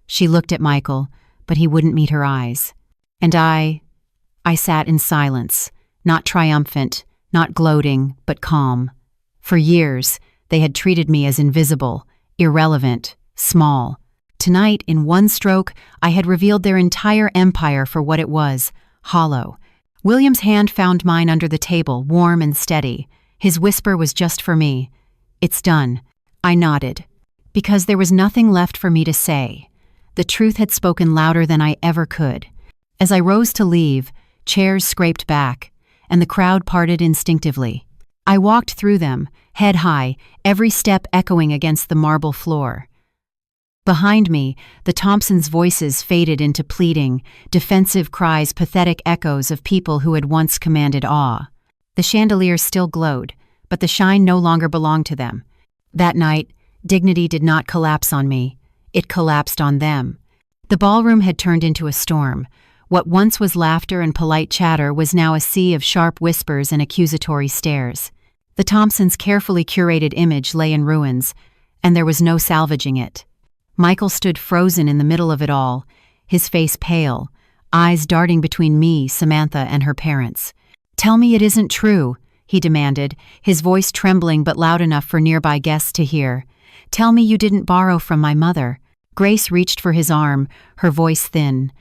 She looked at Michael, but he wouldn't meet her eyes. And I sat in silence, not triumphant, not gloating, but calm. For years, they had treated me as invisible, irrelevant, small. Tonight, in one stroke, I had revealed their entire empire for what it was, hollow. William's hand found mine under the table, warm and steady. His whisper was just for me. "It's done." I nodded. Because there was nothing left for me to say. The truth had spoken louder than I ever could. As I rose to leave, chairs scraped back, and the crowd parted instinctively. I walked through them, head high, every step echoing against the marble floor. Behind me, the Thompsons' voices faded into pleading, defensive cries, pathetic echoes of people who had once commanded awe. The chandeliers still glowed, but the shine no longer belonged to them. That night, dignity did not collapse on me. It collapsed on them. The ballroom had turned into a storm. What once was laughter and polite chatter was now a sea of sharp whispers and accusatory stares. The Thompsons' carefully curated image lay in ruins, and there was no salvaging it. Michael stood frozen in the middle of it all, his face pale, eyes darting between me, Samantha, and her parents. "Tell me it isn't true," he demanded, his voice trembling but loud enough for nearby guests to hear. "Tell me you didn't borrow from my mother." Grace reached for his arm, her voice thin.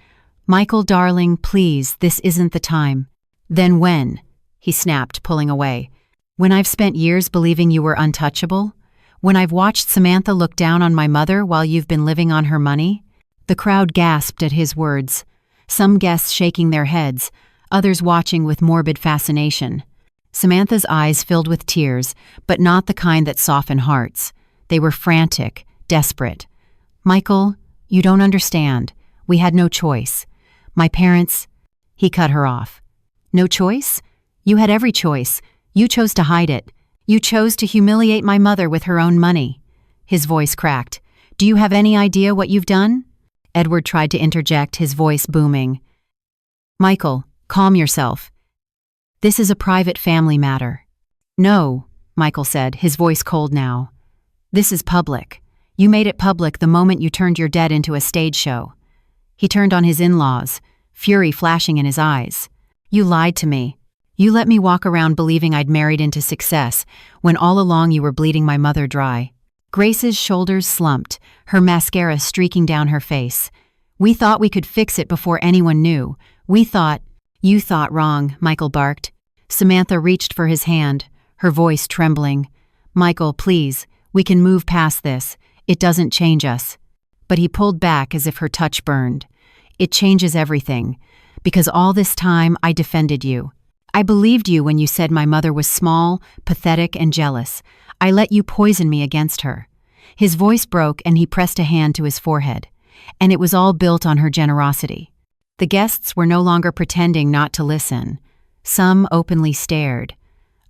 "Michael, darling, please, this isn't the time." "Then when?" he snapped, pulling away. "When I've spent years believing you were untouchable? When I've watched Samantha look down on my mother while you've been living on her money?" The crowd gasped at his words, some guests shaking their heads, others watching with morbid fascination. Samantha's eyes filled with tears, but not the kind that soften hearts. They were frantic, desperate. "Michael, you don't understand. We had no choice. My parents—" He cut her off. "No choice? You had every choice. You chose to hide it. You chose to humiliate my mother with her own money." His voice cracked. "Do you have any idea what you've done?" Edward tried to interject, his voice booming. "Michael, calm yourself. This is a private family matter." "No," Michael said, his voice cold now. "This is public. You made it public the moment you turned your debt into a stage show." He turned on his in-laws, fury flashing in his eyes. "You lied to me. You let me walk around believing I'd married into success, when all along you were bleeding my mother dry." Grace's shoulders slumped, her mascara streaking down her face. "We thought we could fix it before anyone knew. We thought—" "You thought wrong," Michael barked. Samantha reached for his hand, her voice trembling. "Michael, please, we can move past this. It doesn't change us." But he pulled back as if her touch burned. "It changes everything. Because all this time I defended you. I believed you when you said my mother was small, pathetic, and jealous. I let you poison me against her." His voice broke and he pressed a hand to his forehead. and it was all built on her generosity. The guests were no longer pretending not to listen. Some openly stared.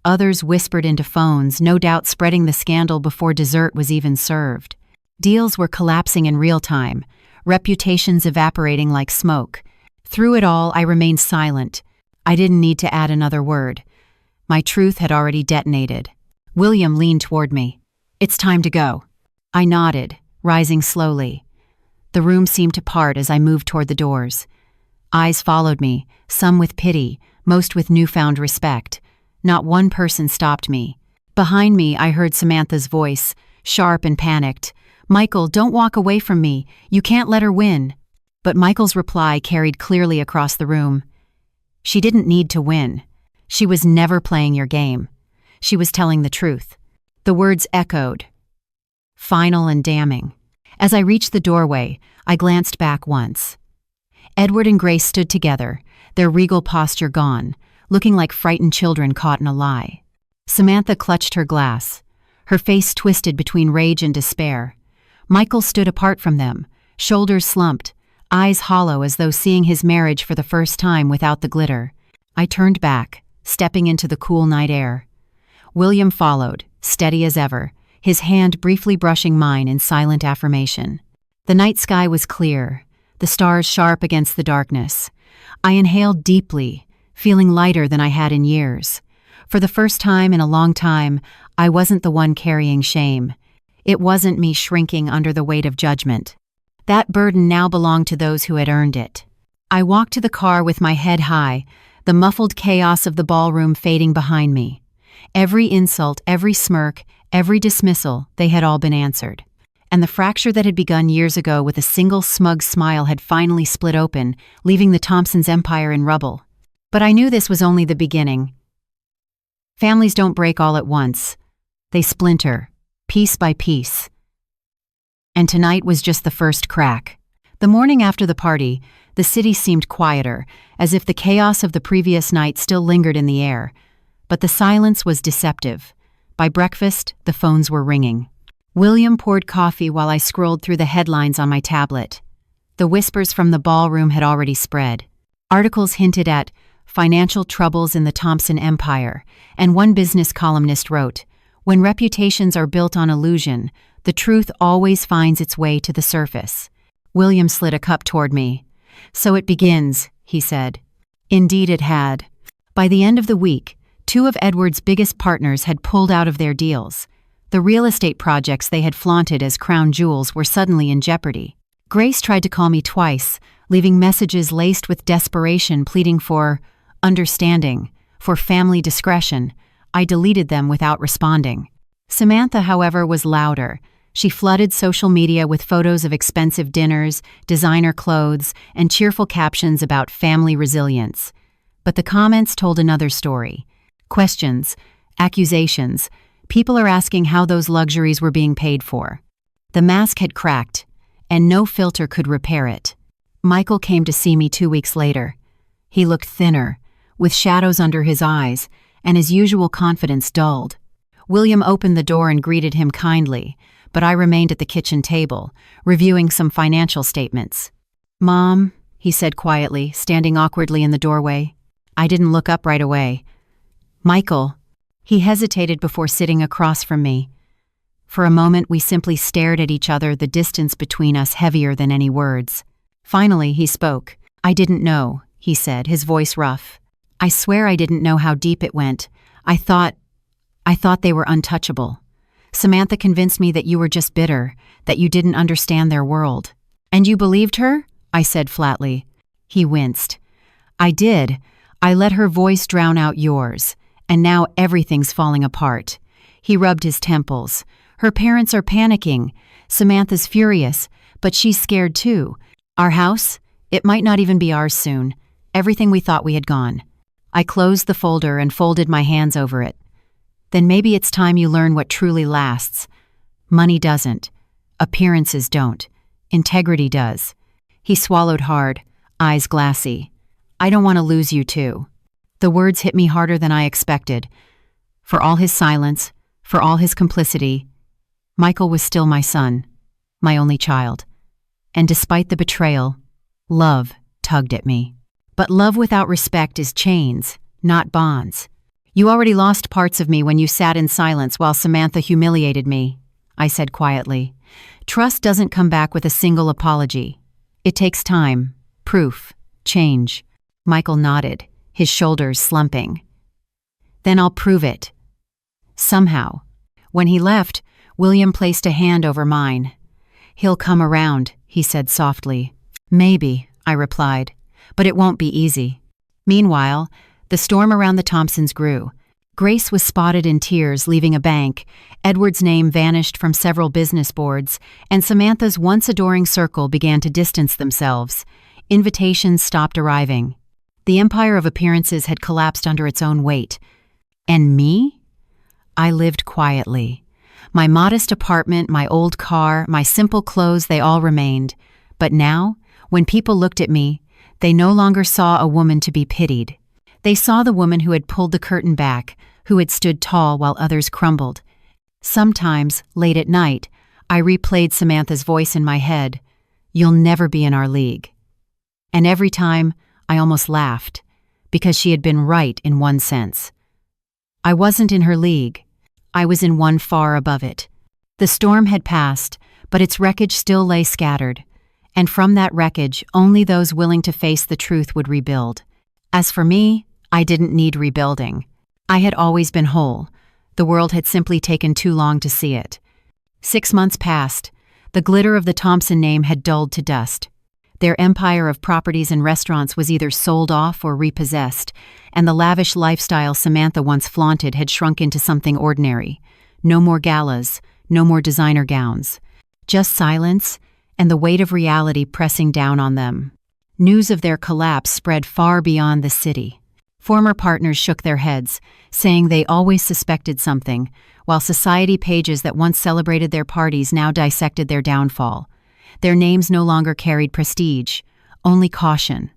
Others whispered into phones, no doubt spreading the scandal before dessert was even served. Deals were collapsing in real time, reputations evaporating like smoke. Through it all, I remained silent. I didn't need to add another word. My truth had already detonated. William leaned toward me. "It's time to go." I nodded, rising slowly. The room seemed to part as I moved toward the doors. Eyes followed me, some with pity, most with newfound respect. Not one person stopped me. Behind me, I heard Samantha's voice, sharp and panicked. "Michael, don't walk away from me. You can't let her win." But Michael's reply carried clearly across the room. She didn't need to win. She was never playing your game. She was telling the truth. The words echoed, final and damning. As I reached the doorway, I glanced back once. Edward and Grace stood together, their regal posture gone, looking like frightened children caught in a lie. Samantha clutched her glass, her face twisted between rage and despair. Michael stood apart from them, shoulders slumped, eyes hollow as though seeing his marriage for the first time without the glitter. I turned back, stepping into the cool night air. William followed, steady as ever, his hand briefly brushing mine in silent affirmation. The night sky was clear, the stars sharp against the darkness. I inhaled deeply, feeling lighter than I had in years. For the first time in a long time, I wasn't the one carrying shame. It wasn't me shrinking under the weight of judgment. That burden now belonged to those who had earned it. I walked to the car with my head high, the muffled chaos of the ballroom fading behind me. Every insult, every smirk, every dismissal, they had all been answered. And the fracture that had begun years ago with a single smug smile had finally split open, leaving the Thompsons' empire in rubble. But I knew this was only the beginning. Families don't break all at once. They splinter, piece by piece. And tonight was just the first crack. The morning after the party, the city seemed quieter, as if the chaos of the previous night still lingered in the air. But the silence was deceptive. By breakfast, the phones were ringing. William poured coffee while I scrolled through the headlines on my tablet. The whispers from the ballroom had already spread. Articles hinted at financial troubles in the Thompson empire, and one business columnist wrote, "When reputations are built on illusion, the truth always finds its way to the surface." William slid a cup toward me. "So it begins," he said. Indeed it had. By the end of the week, 2 of Edward's biggest partners had pulled out of their deals. The real estate projects they had flaunted as crown jewels were suddenly in jeopardy. Grace tried to call me twice, leaving messages laced with desperation pleading for understanding, for family discretion. I deleted them without responding. Samantha, however, was louder. She flooded social media with photos of expensive dinners, designer clothes, and cheerful captions about family resilience. But the comments told another story. Questions, accusations. People are asking how those luxuries were being paid for. The mask had cracked, and no filter could repair it. Michael came to see me 2 weeks later. He looked thinner, with shadows under his eyes, and his usual confidence dulled. William opened the door and greeted him kindly, but I remained at the kitchen table, reviewing some financial statements. "Mom," he said quietly, standing awkwardly in the doorway. I didn't look up right away. "Michael." He hesitated before sitting across from me. For a moment we simply stared at each other, the distance between us heavier than any words. Finally he spoke. "I didn't know," he said, his voice rough. "I swear I didn't know how deep it went. I thought they were untouchable. Samantha convinced me that you were just bitter, that you didn't understand their world." "And you believed her?" I said flatly. He winced. "I did. I let her voice drown out yours. And now everything's falling apart." He rubbed his temples. "Her parents are panicking. Samantha's furious, but she's scared too. Our house? It might not even be ours soon. Everything we thought we had gone." I closed the folder and folded my hands over it. "Then maybe it's time you learn what truly lasts. Money doesn't. Appearances don't. Integrity does." He swallowed hard, eyes glassy. "I don't want to lose you too." The words hit me harder than I expected. For all his silence, for all his complicity, Michael was still my son, my only child. and despite the betrayal, love tugged at me. But love without respect is chains, not bonds. You already lost parts of me when you sat in silence while Samantha humiliated me, I said quietly. Trust doesn't come back with a single apology. It takes time, proof, change. Michael nodded, his shoulders slumping. Then I'll prove it. Somehow. When he left, William placed a hand over mine. He'll come around, he said softly. Maybe, I replied, but it won't be easy. Meanwhile, the storm around the Thompsons grew. Grace was spotted in tears leaving a bank, Edward's name vanished from several business boards, and Samantha's once adoring circle began to distance themselves. Invitations stopped arriving. The empire of appearances had collapsed under its own weight. And me? I lived quietly. My modest apartment, my old car, my simple clothes, they all remained. But now, when people looked at me, they no longer saw a woman to be pitied. They saw the woman who had pulled the curtain back, who had stood tall while others crumbled. Sometimes, late at night, I replayed Samantha's voice in my head, "You'll never be in our league." And every time, I almost laughed, because she had been right in one sense. I wasn't in her league. I was in one far above it. The storm had passed, but its wreckage still lay scattered. And from that wreckage, only those willing to face the truth would rebuild. As for me, I didn't need rebuilding. I had always been whole. The world had simply taken too long to see it. 6 months passed. The glitter of the Thompson name had dulled to dust. Their empire of properties and restaurants was either sold off or repossessed, and the lavish lifestyle Samantha once flaunted had shrunk into something ordinary. No more galas, no more designer gowns. Just silence and the weight of reality pressing down on them. News of their collapse spread far beyond the city. Former partners shook their heads, saying they always suspected something, while society pages that once celebrated their parties now dissected their downfall. Their names no longer carried prestige, only caution.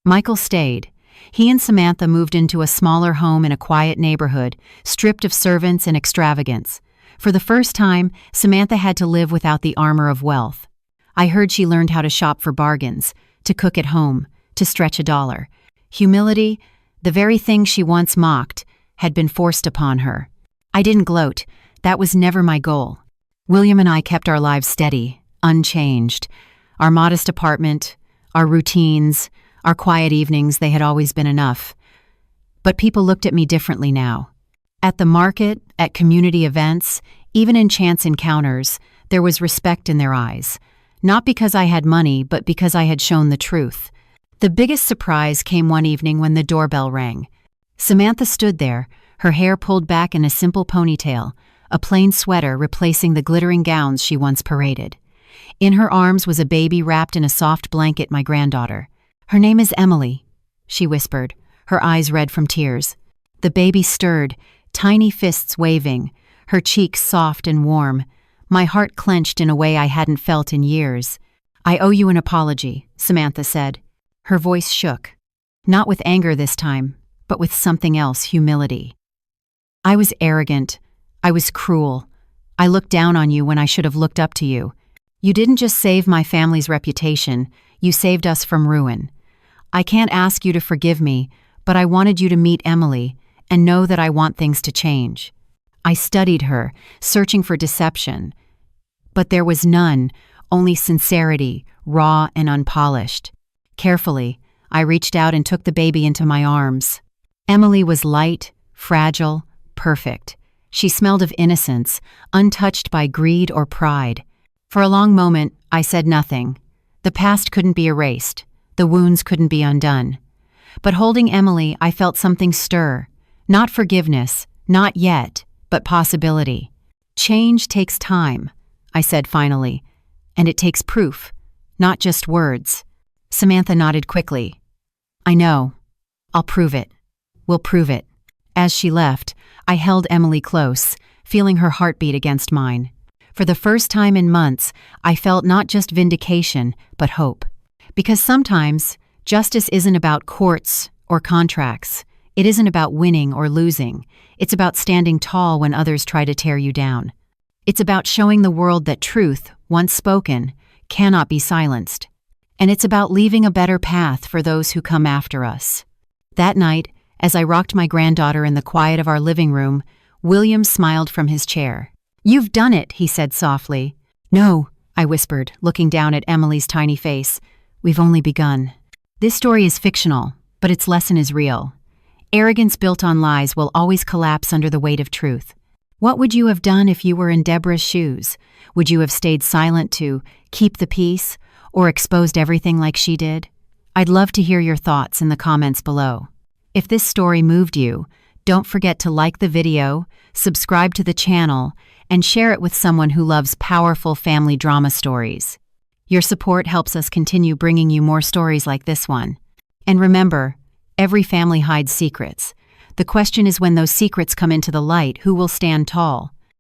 Michael stayed. He and Samantha moved into a smaller home in a quiet neighborhood, stripped of servants and extravagance. For the first time, Samantha had to live without the armor of wealth. I heard she learned how to shop for bargains, to cook at home, to stretch $1. Humility, the very thing she once mocked, had been forced upon her. I didn't gloat. That was never my goal. William and I kept our lives steady, unchanged. Our modest apartment, our routines, our quiet evenings, they had always been enough. But people looked at me differently now. At the market, at community events, even in chance encounters, there was respect in their eyes. Not because I had money, but because I had shown the truth. The biggest surprise came one evening when the doorbell rang. Samantha stood there, her hair pulled back in a simple ponytail, a plain sweater replacing the glittering gowns she once paraded. In her arms was a baby wrapped in a soft blanket, my granddaughter. "Her name is Emily," she whispered, her eyes red from tears. The baby stirred, tiny fists waving, her cheeks soft and warm. My heart clenched in a way I hadn't felt in years. "I owe you an apology," Samantha said. Her voice shook. Not with anger this time, but with something else, humility. "I was arrogant. I was cruel. I looked down on you when I should have looked up to you. You didn't just save my family's reputation, you saved us from ruin. I can't ask you to forgive me, but I wanted you to meet Emily and know that I want things to change." I studied her, searching for deception. But there was none, only sincerity, raw and unpolished. Carefully, I reached out and took the baby into my arms. Emily was light, fragile, perfect. She smelled of innocence, untouched by greed or pride. For a long moment, I said nothing. The past couldn't be erased. The wounds couldn't be undone. But holding Emily, I felt something stir. Not forgiveness, not yet, but possibility. "Change takes time," I said finally, "and it takes proof, not just words." Samantha nodded quickly. "I know. I'll prove it. We'll prove it." As she left, I held Emily close, feeling her heartbeat against mine. For the first time in months, I felt not just vindication, but hope. Because sometimes, justice isn't about courts or contracts. It isn't about winning or losing. It's about standing tall when others try to tear you down. It's about showing the world that truth, once spoken, cannot be silenced. And it's about leaving a better path for those who come after us. That night, as I rocked my granddaughter in the quiet of our living room, William smiled from his chair. "You've done it," he said softly. "No," I whispered, looking down at Emily's tiny face. "We've only begun." This story is fictional, but its lesson is real. Arrogance built on lies will always collapse under the weight of truth. What would you have done if you were in Debra's shoes? Would you have stayed silent to keep the peace, or exposed everything like she did? I'd love to hear your thoughts in the comments below. If this story moved you, don't forget to like the video, subscribe to the channel, and share it with someone who loves powerful family drama stories. Your support helps us continue bringing you more stories like this one. And remember, every family hides secrets. The question is, when those secrets come into the light, who will stand tall?